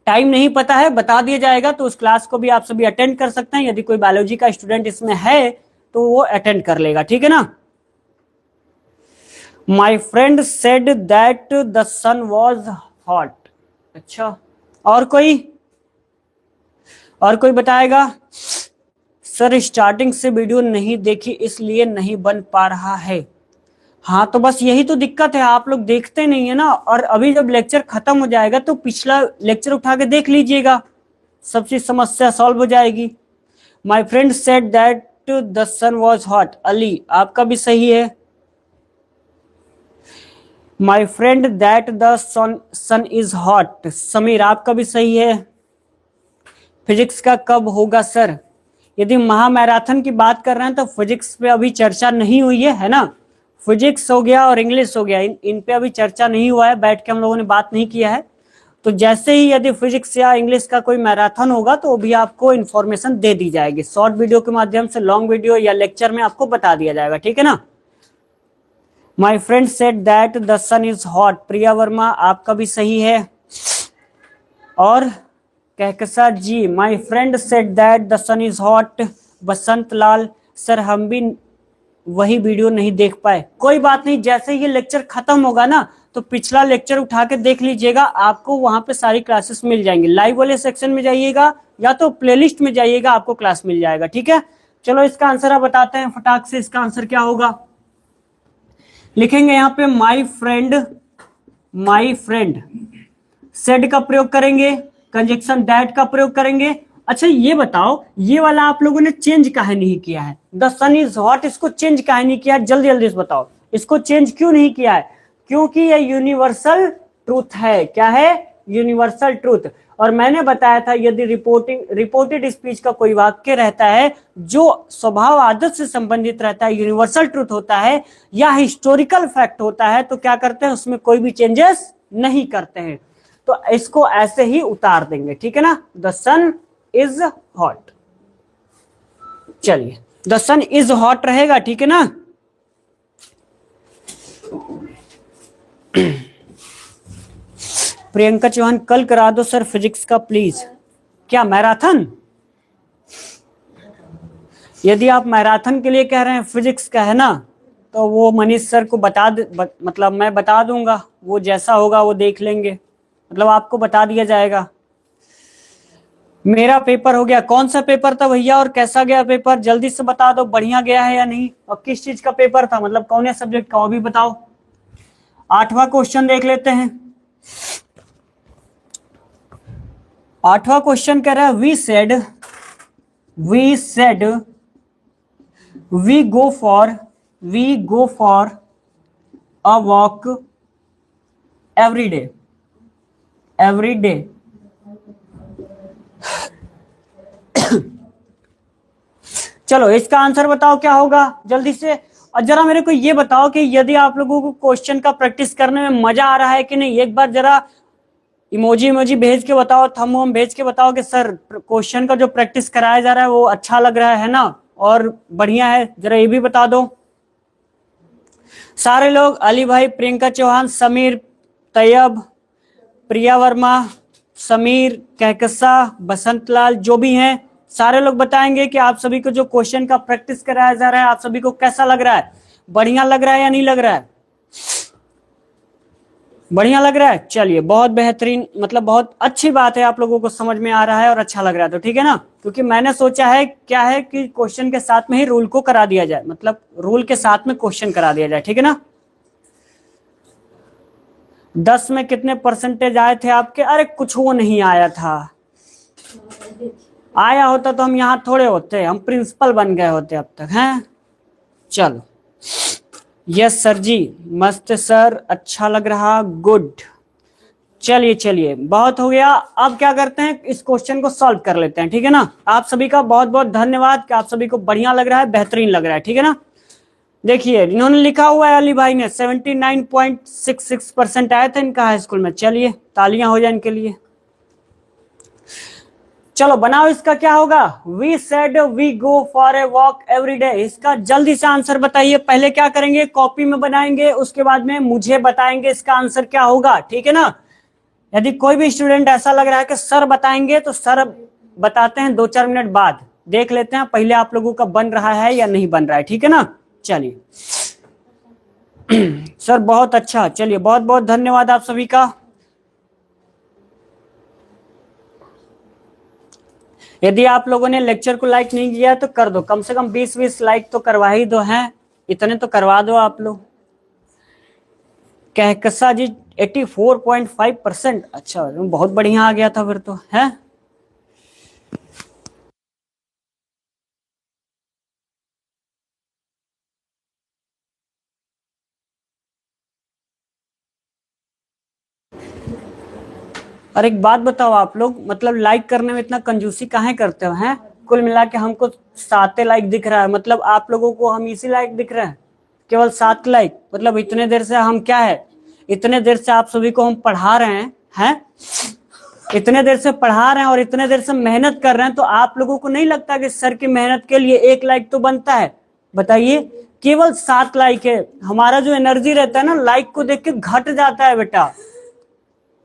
टाइम नहीं पता है, बता दिया जाएगा, तो उस क्लास को भी आप सभी अटेंड कर सकते हैं। यदि कोई बायोलॉजी का स्टूडेंट इसमें है तो वो अटेंड कर लेगा, ठीक है ना। My friend said that the sun was hot. अच्छा, और कोई बताएगा? सर स्टार्टिंग से वीडियो नहीं देखी इसलिए नहीं बन पा रहा है। हाँ, तो बस यही तो दिक्कत है, आप लोग देखते नहीं है ना। और अभी जब लेक्चर खत्म हो जाएगा तो पिछला लेक्चर उठा के देख लीजिएगा, सब चीज समस्या सॉल्व हो जाएगी। My friend said that the sun was hot. Ali आपका भी सही है। My friend that the sun is hot. Sameer आपका भी सही है। फिजिक्स का कब होगा सर? यदि महामैराथन की बात कर रहे हैं तो फिजिक्स पे अभी चर्चा नहीं हुई है ना। फिजिक्स हो गया और इंग्लिश हो गया, इन पे अभी चर्चा नहीं हुआ है, बैठ के हम लोगों ने बात नहीं किया है। तो जैसे ही यदि फिजिक्स या इंग्लिश का कोई मैराथन होगा तो भी आपको इन्फॉर्मेशन दे दी जाएगी, शॉर्ट वीडियो के माध्यम से, लॉन्ग वीडियो या लेक्चर में आपको बता दिया जाएगा, ठीक है ना। My friend said that the sun is hot. Priya Verma आपका भी सही है। और Kahkasha ji, my friend said that the sun is hot. Basant Lal, sir हम भी वही वीडियो नहीं देख पाए। कोई बात नहीं, जैसे ये लेक्चर खत्म होगा ना तो पिछला लेक्चर उठा के देख लीजिएगा, आपको वहां पे सारी क्लासेस मिल जाएंगी। लाइव वाले सेक्शन में जाइएगा या तो प्लेलिस्ट में जाइएगा, आपको क्लास मिल जाएगा, ठीक है। चलो इसका आंसर आप बताते हैं फटाक से, इसका आंसर क्या होगा। लिखेंगे यहाँ पे my friend, my friend, said का प्रयोग करेंगे, कंजक्शन दैट का प्रयोग करेंगे। अच्छा ये बताओ, ये वाला आप लोगों ने चेंज काहे नहीं किया है, द सन इज हॉट, इसको चेंज काहे नहीं किया है, जल्दी जल्दी से बताओ, इसको चेंज क्यों नहीं किया है। क्योंकि ये यूनिवर्सल ट्रूथ है। क्या है? Universal truth. और मैंने बताया था यदि रिपोर्टेड स्पीच का कोई वाक्य रहता है जो स्वभाव आदत से संबंधित रहता है, यूनिवर्सल ट्रूथ होता है या हिस्टोरिकल फैक्ट होता है, तो क्या करते हैं उसमें कोई भी चेंजेस नहीं करते हैं। तो इसको ऐसे ही उतार देंगे, ठीक है ना। द सन इज हॉट, चलिए द सन इज हॉट रहेगा, ठीक है ना। प्रियंका चौहान कल करा दो सर फिजिक्स का प्लीज। क्या मैराथन? यदि आप मैराथन के लिए कह रहे हैं, फिजिक्स का है ना, तो वो मनीष सर को मतलब मैं बता दूंगा, वो जैसा होगा वो देख लेंगे, मतलब आपको बता दिया जाएगा। मेरा पेपर हो गया। कौन सा पेपर था भैया और कैसा गया पेपर, जल्दी से बता दो, बढ़िया गया है या नहीं, और किस चीज का पेपर था, मतलब कौन है सब्जेक्ट का, वो भी बताओ। 8वां क्वेश्चन देख लेते हैं। 8वां क्वेश्चन कह रहा है we said we go for a walk every day. चलो इसका आंसर बताओ क्या होगा जल्दी से। और जरा मेरे को ये बताओ कि यदि आप लोगों को क्वेश्चन का प्रैक्टिस करने में मजा आ रहा है कि नहीं, एक बार जरा इमोजी भेज के बताओ, थंब भेज के बताओ कि सर क्वेश्चन का जो प्रैक्टिस कराया जा रहा है वो अच्छा लग रहा है ना, और बढ़िया है, जरा ये भी बता दो सारे लोग। अली भाई, प्रियंका चौहान, समीर, तैयब, प्रिया वर्मा, समीर, कहकसा, बसंत लाल, जो भी हैं सारे लोग बताएंगे कि आप सभी को जो क्वेश्चन का प्रैक्टिस कराया जा रहा है आप सभी को कैसा लग रहा है, बढ़िया लग रहा है या नहीं लग रहा है। बढ़िया लग रहा है, चलिए बहुत बेहतरीन, मतलब बहुत अच्छी बात है, आप लोगों को समझ में आ रहा है और अच्छा लग रहा है, तो ठीक है ना। क्योंकि मैंने सोचा है क्या है कि क्वेश्चन के साथ में ही रूल को करा दिया जाए, मतलब रूल के साथ में क्वेश्चन करा दिया जाए, ठीक है ना। 10 में कितने परसेंटेज आए थे आपके? अरे कुछ वो नहीं आया था, आया होता तो हम यहाँ थोड़े होते, हम प्रिंसिपल बन गए होते अब तक हैं। चलो यस सर जी, मस्त सर, अच्छा लग रहा, गुड। चलिए बहुत हो गया। अब क्या करते हैं, इस क्वेश्चन को सॉल्व कर लेते हैं, ठीक है ना। आप सभी का बहुत बहुत धन्यवाद कि आप सभी को बढ़िया लग रहा है, बेहतरीन लग रहा है, ठीक है ना। देखिए इन्होंने लिखा हुआ है अली भाई ने 79.66% आए थे इनका हाई स्कूल में। चलिए तालियां हो जाए इनके लिए। चलो बनाओ, इसका क्या होगा। We said we go for a walk every day, इसका जल्दी से आंसर बताइए। पहले क्या करेंगे, कॉपी में बनाएंगे, उसके बाद में मुझे बताएंगे इसका आंसर क्या होगा, ठीक है ना। यदि कोई भी स्टूडेंट ऐसा लग रहा है कि सर बताएंगे, तो सर बताते हैं 2-4 मिनट बाद, देख लेते हैं पहले आप लोगों का बन रहा है या नहीं बन रहा है, ठीक है ना। चलिए सर बहुत अच्छा, चलिए बहुत बहुत धन्यवाद आप सभी का। यदि आप लोगों ने लेक्चर को लाइक नहीं किया तो कर दो, कम से कम 20-20 लाइक तो करवा ही दो हैं, इतने तो करवा दो आप लोग। कहकसा जी 84.5%, अच्छा बहुत बढ़िया आ गया था फिर तो है। और एक बात बताओ, आप लोग मतलब लाइक करने में इतना कंजूसी काहे करते हो हैं। कुल मिला के हमको 7 लाइक दिख रहा है, मतलब आप लोगों को हम इसी लाइक दिख रहे हैं, केवल 7 लाइक। मतलब इतने देर से हम क्या है, इतने देर से आप सभी को हम पढ़ा रहे हैं इतने देर से पढ़ा रहे हैं और इतने देर से मेहनत कर रहे हैं, तो आप लोगों को नहीं लगता कि सर की मेहनत के लिए 1 लाइक तो बनता है। बताइए, केवल 7 लाइक है, हमारा जो एनर्जी रहता है ना लाइक को देख के घट जाता है बेटा।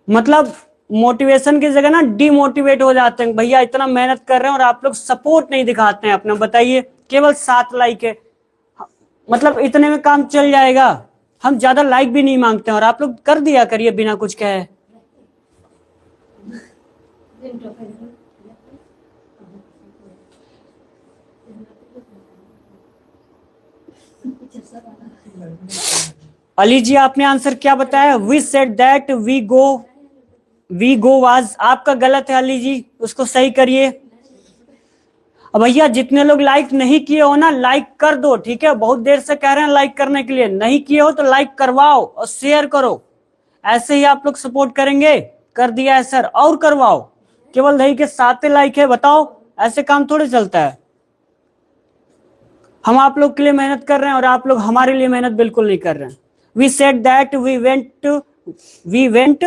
मतलब मोटिवेशन की जगह ना डिमोटिवेट हो जाते हैं, भैया इतना मेहनत कर रहे हैं और आप लोग सपोर्ट नहीं दिखाते हैं अपना। बताइए, केवल 7 लाइक है, मतलब इतने में काम चल जाएगा। हम ज्यादा लाइक भी नहीं मांगते हैं और आप लोग कर दिया करिए बिना कुछ कहे। अली जी आपने आंसर क्या बताया? We said that we go was, आपका गलत है अली जी, उसको सही करिए। अब भैया जितने लोग लाइक नहीं किए हो ना, लाइक कर दो, ठीक है? बहुत देर से कह रहे हैं लाइक करने के लिए, नहीं किए हो तो लाइक करवाओ और शेयर करो, ऐसे ही आप लोग सपोर्ट करेंगे। कर दिया है सर, और करवाओ। केवल दही के 7 लाइक है, बताओ ऐसे काम थोड़े चलता है। हम आप लोग के लिए मेहनत कर रहे हैं और आप लोग हमारे लिए मेहनत बिल्कुल नहीं कर रहे हैं। We said that we went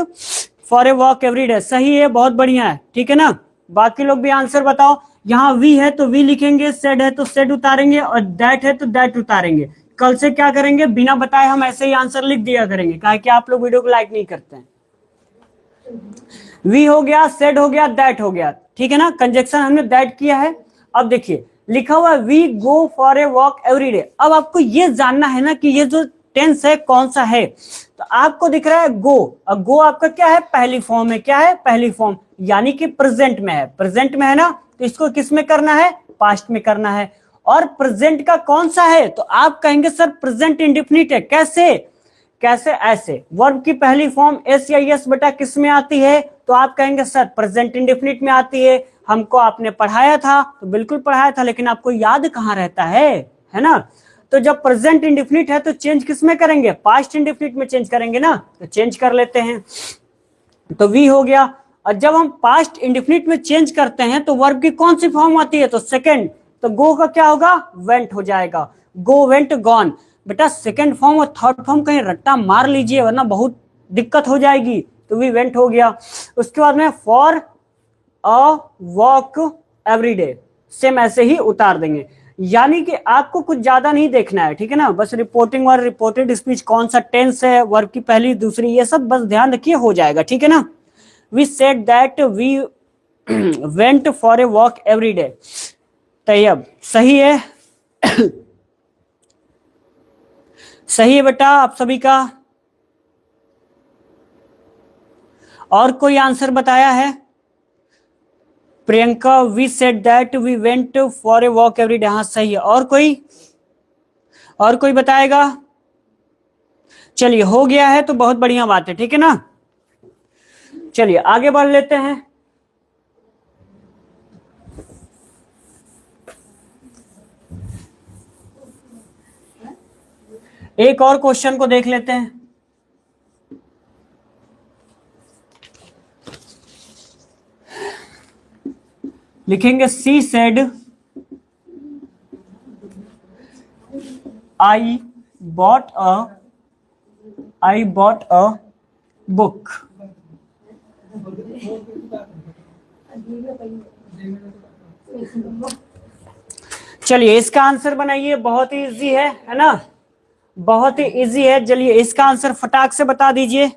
for a walk every day, सही है, बहुत बढ़िया है, ठीक है ना? बाकी लोग भी आंसर बताओ। यहाँ वी है तो वी लिखेंगे, सेड है तो सेड उतारेंगे, और दैट है तो दैट उतारेंगे। कल से क्या करेंगे, बिना बताए हम ऐसे ही आंसर लिख दिया करेंगे, कहा कि आप लोग वीडियो को लाइक नहीं करते हैं। वी हो गया, सेड हो गया, दैट हो गया, ठीक है ना? कंजक्शन हमने दैट किया है। अब देखिए लिखा हुआ we go for a walk every day. अब आपको ये जानना है ना कि ये जो टेंस है कौन सा है। तो आपको दिख रहा है गो, और गो आपका क्या है, पहली फॉर्म है। क्या है, पहली फॉर्म, यानी कि प्रेजेंट में है। प्रेजेंट में है ना, तो इसको किस में करना है, पास्ट में करना है। और प्रेजेंट का कौन सा है, तो आप कहेंगे सर प्रेजेंट इंडेफिनिट है। कैसे? कैसे? ऐसे, वर्ब की पहली फॉर्म एस या एस बेटा किस में आती है, तो आप कहेंगे सर प्रेजेंट इंडेफिनिट में आती है। हमको आपने पढ़ाया था, तो बिल्कुल पढ़ाया था, लेकिन आपको याद कहाँ रहता है ना? तो जब प्रेजेंट इंडेफिनिट है तो चेंज किस में करेंगे, पास्ट इंडेफिनिट में चेंज करेंगे ना, तो चेंज कर लेते हैं। तो वी हो गया। और जब हम पास्ट इंडेफिनिट में चेंज करते हैं तो वर्ब की कौन सी फॉर्म आती है, तो सेकंड। तो गो का क्या होगा, वेंट हो जाएगा। गो, वेंट, गॉन। बेटा सेकंड फॉर्म और थर्ड फॉर्म कहीं रट्टा मार लीजिए, वरना बहुत दिक्कत हो जाएगी। तो वी वेंट हो गया। उसके बाद में for a walk every day, same ऐसे ही उतार देंगे। यानी कि आपको कुछ ज्यादा नहीं देखना है, ठीक है ना? बस रिपोर्टिंग वर्ब, रिपोर्टेड स्पीच, कौन सा टेंस है, वर्ब की पहली दूसरी, ये सब बस ध्यान रखिए, हो जाएगा, ठीक है ना? We said that we went for a walk every day. Tayyab, सही है। सही है बेटा आप सभी का। और कोई आंसर बताया है? Priyanka, we said that we went for a walk every day, हाँ सही है। और कोई, और कोई बताएगा? चलिए हो गया है तो बहुत बढ़िया बात है, ठीक है ना? चलिए आगे बढ़ लेते हैं। एक और क्वेश्चन को देख लेते हैं। लिखेंगे she said I bought a book. चलिए इसका आंसर बनाइए, बहुत ही इजी है ना? बहुत ही इजी है। चलिए इसका आंसर फटाक से बता दीजिए।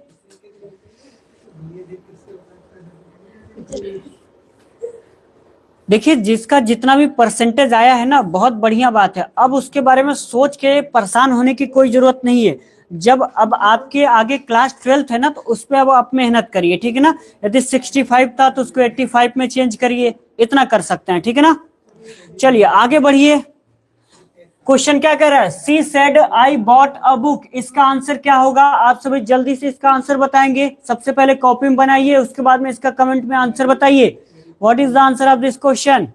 देखिए जिसका जितना भी परसेंटेज आया है ना, बहुत बढ़िया बात है। अब उसके बारे में सोच के परेशान होने की कोई जरूरत नहीं है। जब अब आपके आगे क्लास 12th है ना, तो उस पर अब आप मेहनत करिए, ठीक है ना? यदि 65 था तो उसको 85 में चेंज करिए, इतना कर सकते हैं, ठीक है ना? चलिए आगे बढ़िए। क्वेश्चन क्या कह रहा है, she said I bought a book. इसका आंसर क्या होगा, आप सभी जल्दी से इसका आंसर बताएंगे। सबसे पहले कॉपी में बनाइए, उसके बाद में इसका कमेंट में आंसर बताइए। What is the answer of this question?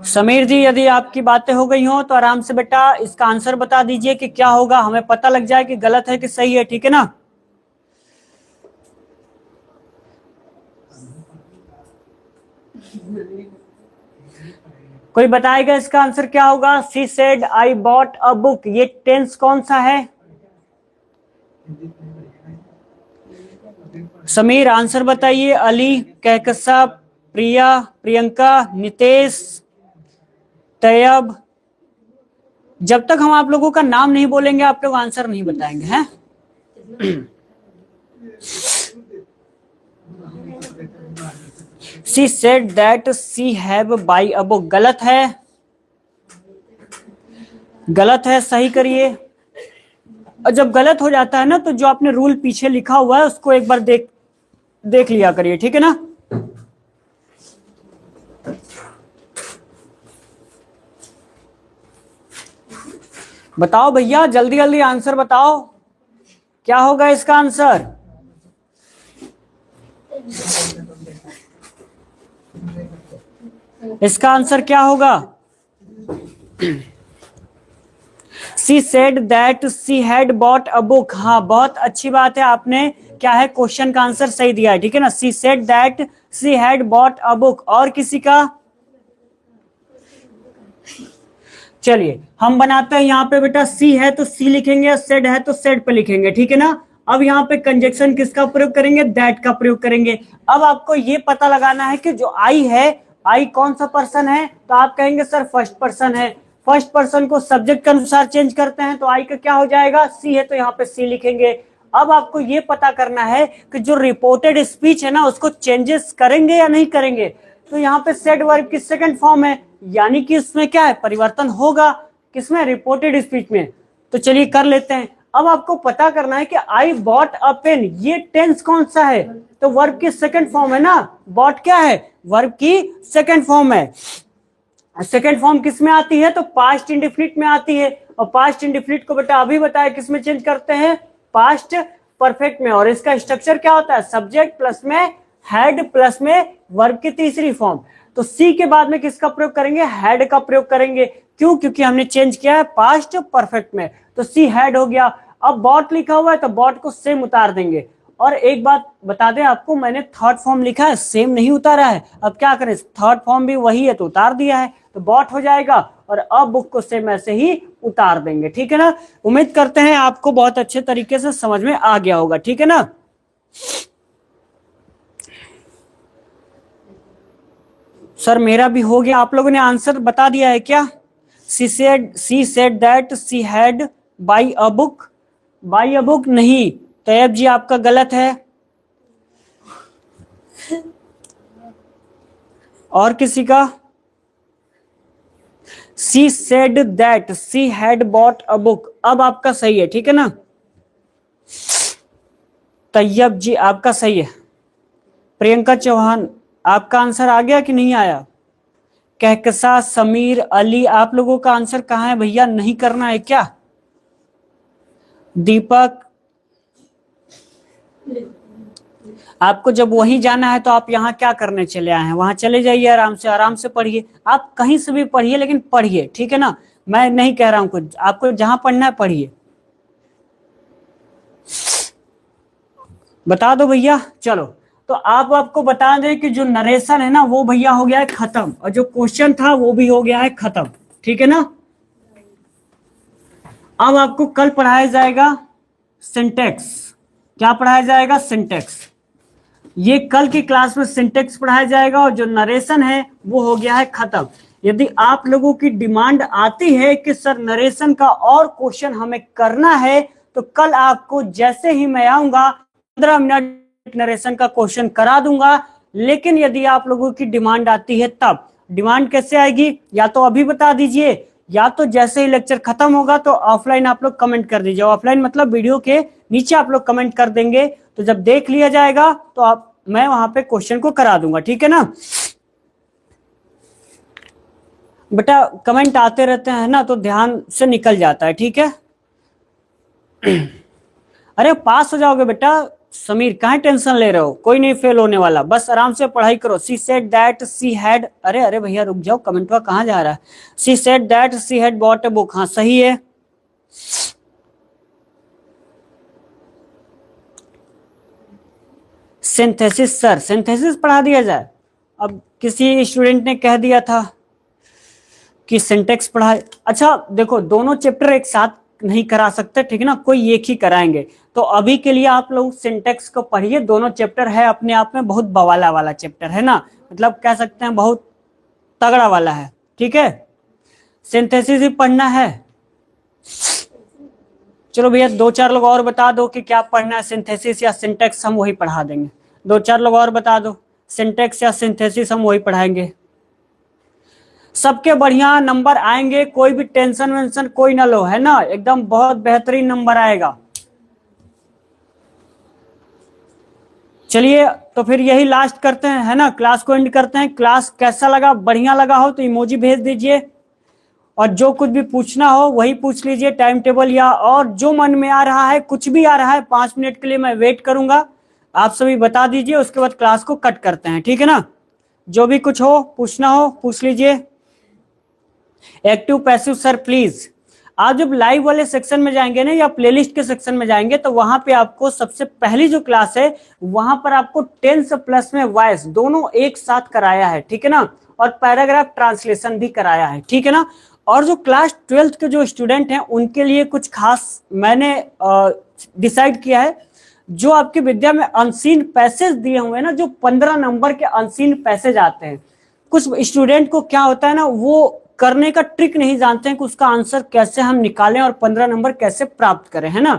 Sameer ji यदि आपकी बातें हो गई हो तो आराम से बेटा इसका आंसर बता दीजिए कि क्या होगा, हमें पता लग जाए कि गलत है कि सही है, ठीक है ना? कोई बताएगा इसका आंसर क्या होगा? She said I bought a book, ये टेंस कौन सा है? समीर आंसर बताइए। अली, कहकसा, प्रिया, प्रियंका, नितेश, तैयब। जब तक हम आप लोगों का नाम नहीं बोलेंगे आप लोग आंसर नहीं बताएंगे, हैं? She said that she have by a book, गलत है, गलत है, सही करिए। और जब गलत हो जाता है ना, तो जो आपने रूल पीछे लिखा हुआ है उसको एक बार देख लिया करिए, ठीक है ना? बताओ भैया, जल्दी जल्दी आंसर बताओ, क्या होगा इसका आंसर? इसका आंसर क्या होगा? सी said that she had bought a book. हाँ, बहुत अच्छी बात है, आपने क्या है क्वेश्चन का आंसर सही दिया है, ठीक है ना। She said that she had bought a book. और किसी का? चलिए हम बनाते हैं यहाँ पे बेटा, सी है तो सी लिखेंगे, सेड है तो सेड पे लिखेंगे, ठीक है ना। अब यहाँ पे कंजक्शन किसका प्रयोग करेंगे? दैट का प्रयोग करेंगे। अब आपको ये पता लगाना है कि जो आई है, आई कौन सा पर्सन है? तो आप कहेंगे सर फर्स्ट पर्सन है। फर्स्ट पर्सन को सब्जेक्ट के अनुसार चेंज करते हैं तो आई का क्या हो जाएगा? सी है तो यहाँ पे सी लिखेंगे। अब आपको ये पता करना है कि जो रिपोर्टेड स्पीच है ना, उसको चेंजेस करेंगे या नहीं करेंगे। तो यहाँ पे सेड वर्ब की सेकंड फॉर्म है, यानी कि इसमें क्या है? परिवर्तन होगा। किसमें? रिपोर्टेड स्पीच में। तो चलिए कर लेते हैं। अब आपको पता करना है कि आई बॉट अ पेन, ये टेंस कौन सा है? तो वर्ब की सेकंड फॉर्म है ना। बॉट क्या है? वर्ब की सेकंड फॉर्म है। सेकंड फॉर्म किस में आती है? तो पास्ट इंडेफिनिट में आती है। और पास्ट इंडेफिनिट को बेटा अभी बताया किस में चेंज करते हैं? पास्ट परफेक्ट में। और इसका स्ट्रक्चर क्या होता है? सब्जेक्ट प्लस में हैड प्लस में वर्ब की तीसरी फॉर्म। तो सी के बाद में किसका प्रयोग करेंगे? हैड का प्रयोग करेंगे। क्यों? क्योंकि हमने चेंज किया है पास्ट परफेक्ट में, तो सी हैड हो गया। अब बॉट लिखा हुआ है तो बॉट को सेम उतार देंगे। और एक बात बता दें आपको, मैंने थर्ड फॉर्म लिखा है, सेम नहीं उतारा है। अब क्या करें, थर्ड फॉर्म भी वही है तो उतार दिया है, तो बॉट हो जाएगा। और अब बुक को सेम ऐसे ही उतार देंगे, ठीक है ना। उम्मीद करते हैं आपको बहुत अच्छे तरीके से समझ में आ गया होगा, ठीक है ना। सर मेरा भी हो गया, आप लोगों ने आंसर बता दिया है क्या? सी said that she had by a book. By a book नहीं, तैयब जी आपका गलत है। और किसी का? सी said that she had bought a book, अब आपका सही है, ठीक है ना। तैयब जी आपका सही है। प्रियंका चौहान आपका आंसर आ गया कि नहीं आया? कहकसा, समीर, अली, आप लोगों का आंसर कहाँ है भैया? नहीं करना है क्या? दीपक, आपको जब वहीं जाना है तो आप यहाँ क्या करने चले आए हैं? वहां चले जाइए, आराम से पढ़िए। आप कहीं से भी पढ़िए लेकिन पढ़िए, ठीक है ना। मैं नहीं कह रहा हूं कुछ, आपको जहां पढ़ना है पढ़िए। बता दो भैया। चलो तो आप आपको बता दें कि जो नरेशन है ना वो भैया हो गया है खत्म, और जो क्वेश्चन था वो भी हो गया है खत्म, ठीक है ना। अब आपको कल पढ़ाया जाएगा सिंटेक्स। क्या पढ़ाया जाएगा? सिंटेक्स। ये कल की क्लास में सिंटेक्स पढ़ाया जाएगा, और जो नरेशन है वो हो गया है खत्म। यदि आप लोगों की डिमांड आती है कि सर नरेशन का और क्वेश्चन हमें करना है, तो कल आपको जैसे ही मैं आऊंगा 15 मिनट नरेशन का क्वेश्चन करा दूंगा। लेकिन यदि आप लोगों की डिमांड आती है तब। डिमांड कैसे आएगी? या तो अभी बता दीजिए, या तो जैसे ही लेक्चर खत्म होगा तो ऑफलाइन आप लोग कमेंट कर दीजिए। ऑफलाइन मतलब वीडियो के नीचे आप लोग कमेंट कर देंगे, तो जब देख लिया जाएगा तो आप मैं वहां पे क्वेश्चन को करा दूंगा, ठीक है ना। बेटा कमेंट आते रहते हैं ना तो ध्यान से निकल जाता है, ठीक है। अरे पास हो जाओगे बेटा। समीर काहे टेंशन ले रहे हो? कोई नहीं फेल होने वाला, बस आराम से पढ़ाई करो। सी सेड दैट सी हैड, अरे अरे भैया रुक जाओ, कमेंट में कहां जा रहा है? She said that she had bought a book, हाँ सही है। सिंथेसिस, सर सिंथेसिस पढ़ा दिया जाए। अब किसी स्टूडेंट ने कह दिया था कि सिंटेक्स पढ़ा। अच्छा देखो, दोनों चैप्टर एक साथ नहीं करा सकते, ठीक है ना, कोई एक ही कराएंगे। तो अभी के लिए आप लोग सिंटेक्स को पढ़िए, दोनों चैप्टर है अपने आप में बहुत बवाला वाला चैप्टर है ना, मतलब कह सकते हैं बहुत तगड़ा वाला है, ठीक है। सिंथेसिस ही पढ़ना है। चलो भैया 2-4 लोग और बता दो कि क्या पढ़ना है, सिंथेसिस या सिंटेक्स, हम वही पढ़ा देंगे। 2-4 लोग और बता दो, सिंटेक्स या सिंथेसिस हम वही पढ़ाएंगे। सबके बढ़िया नंबर आएंगे, कोई भी टेंशन वेंशन कोई ना लो, है ना, एकदम बहुत बेहतरीन नंबर आएगा। चलिए तो फिर यही लास्ट करते हैं, है ना, क्लास को एंड करते हैं। क्लास कैसा लगा? बढ़िया लगा हो तो इमोजी भेज दीजिए, और जो कुछ भी पूछना हो वही पूछ लीजिए, टाइम टेबल या और जो मन में आ रहा है, कुछ भी आ रहा है, 5 मिनट के लिए मैं वेट करूंगा, आप सभी बता दीजिए, उसके बाद क्लास को कट करते हैं, ठीक है ना। जो भी कुछ हो पूछना हो पूछ लीजिए। Active passive sir please. आप जब लाइव वाले सेक्शन में जाएंगे ना या प्लेलिस्ट के सेक्शन में जाएंगे तो वहां पे आपको सबसे पहली जो क्लास है वहां पर आपको 10 प्लस में वॉइस दोनों एक साथ कराया है, ठीक है ना, और पैराग्राफ ट्रांसलेशन भी कराया है, ठीक है ना। और जो क्लास 12th के जो स्टूडेंट हैं उनके लिए कुछ खास मैंने डिसाइड किया है। जो आपकी विद्या में अनसीन पैसेज दिए हुए हैं ना, जो 15 नंबर के अनसीन पैसेज आते हैं, कुछ स्टूडेंट को क्या होता है ना, वो करने का ट्रिक नहीं जानते हैं कि उसका आंसर कैसे हम निकालें और 15 नंबर कैसे प्राप्त करें, है ना।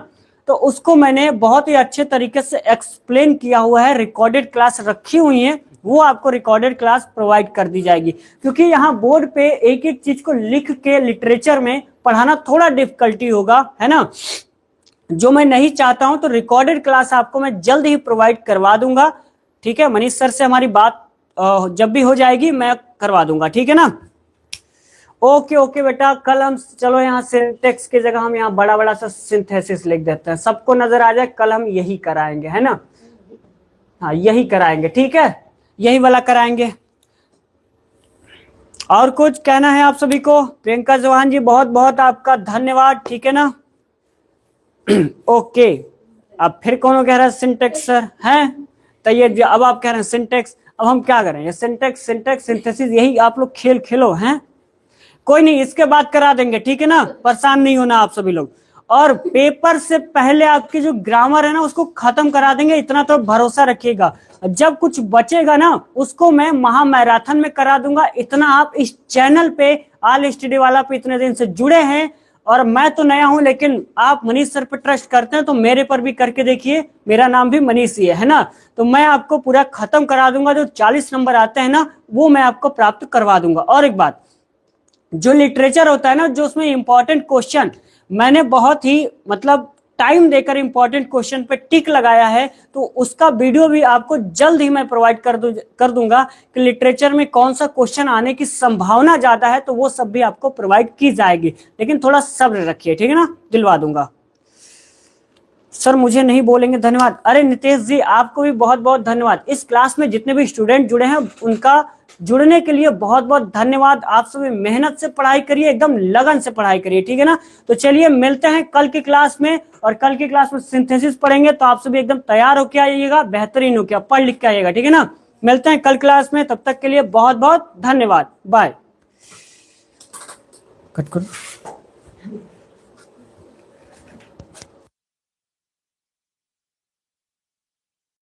तो उसको मैंने बहुत ही अच्छे तरीके से एक्सप्लेन किया हुआ है, रिकॉर्डेड क्लास रखी हुई है, वो आपको रिकॉर्डेड क्लास प्रोवाइड कर दी जाएगी। क्योंकि यहाँ बोर्ड पे एक एक चीज को लिख के लिटरेचर में पढ़ाना थोड़ा डिफिकल्टी होगा, है ना, जो मैं नहीं चाहता हूं। तो रिकॉर्डेड क्लास आपको मैं जल्द ही प्रोवाइड करवा दूंगा, ठीक है। मनीष सर से हमारी बात जब भी हो जाएगी मैं करवा दूंगा, ठीक है ना। ओके ओके बेटा, कल हम चलो यहाँ सिंटेक्स की जगह हम यहाँ बड़ा बड़ा सा सिंथेसिस लिख देते हैं, सबको नजर आ जाए, कल हम यही कराएंगे, है ना। हाँ यही कराएंगे, ठीक है, यही वाला कराएंगे। और कुछ कहना है आप सभी को? प्रियंका चौहान जी बहुत बहुत आपका धन्यवाद, ठीक है ना। ओके, अब फिर कौन कह रहा है सिंटेक्स सर हैं, तो ये अब आप कह रहे हैं सिंटेक्स, अब हम क्या करें, ये सिंटेक्स सिंटेक्स सिंथेसिस यही आप लोग खेल खेलो हैं, कोई नहीं, इसके बाद करा देंगे, ठीक है ना, परेशान नहीं होना आप सभी लोग। और पेपर से पहले आपकी जो ग्रामर है ना उसको खत्म करा देंगे, इतना तो भरोसा रखिएगा। जब कुछ बचेगा ना उसको मैं महा मैराथन में करा दूंगा, इतना आप इस चैनल पे ऑल स्टडी वाला पे इतने दिन से जुड़े हैं, और मैं तो नया हूं लेकिन आप मनीष सर पे ट्रस्ट करते हैं तो मेरे पर भी करके देखिए, मेरा नाम भी मनीष ही है ना। तो मैं आपको पूरा खत्म करा दूंगा, जो 40 नंबर आते हैं ना वो मैं आपको प्राप्त करवा दूंगा। और एक बात, जो लिटरेचर होता है ना, जो उसमें इंपॉर्टेंट क्वेश्चन मैंने बहुत ही मतलब टाइम देकर इंपॉर्टेंट क्वेश्चन पे टिक लगाया है, तो उसका वीडियो भी आपको जल्द ही मैं प्रोवाइड कर दूंगा कि लिटरेचर में कौन सा क्वेश्चन आने की संभावना ज्यादा है, तो वो सब भी आपको प्रोवाइड की जाएगी, लेकिन थोड़ा सब्र रखिए, ठीक है ना, दिलवा दूंगा। सर मुझे नहीं बोलेंगे धन्यवाद, अरे नितेश जी आपको भी बहुत बहुत धन्यवाद। इस क्लास में जितने भी स्टूडेंट जुड़े हैं उनका जुड़ने के लिए बहुत बहुत धन्यवाद। आप सभी मेहनत से पढ़ाई करिए, एकदम लगन से पढ़ाई करिए, ठीक है ना। तो चलिए मिलते हैं कल की क्लास में, और कल की क्लास में सिंथेसिस पढ़ेंगे, तो आप सभी एकदम तैयार होके आइएगा, बेहतरीन होके पढ़ लिख के आइएगा, ठीक है ना। मिलते हैं कल क्लास में, तब तक के लिए बहुत बहुत धन्यवाद, बाय। कट करो।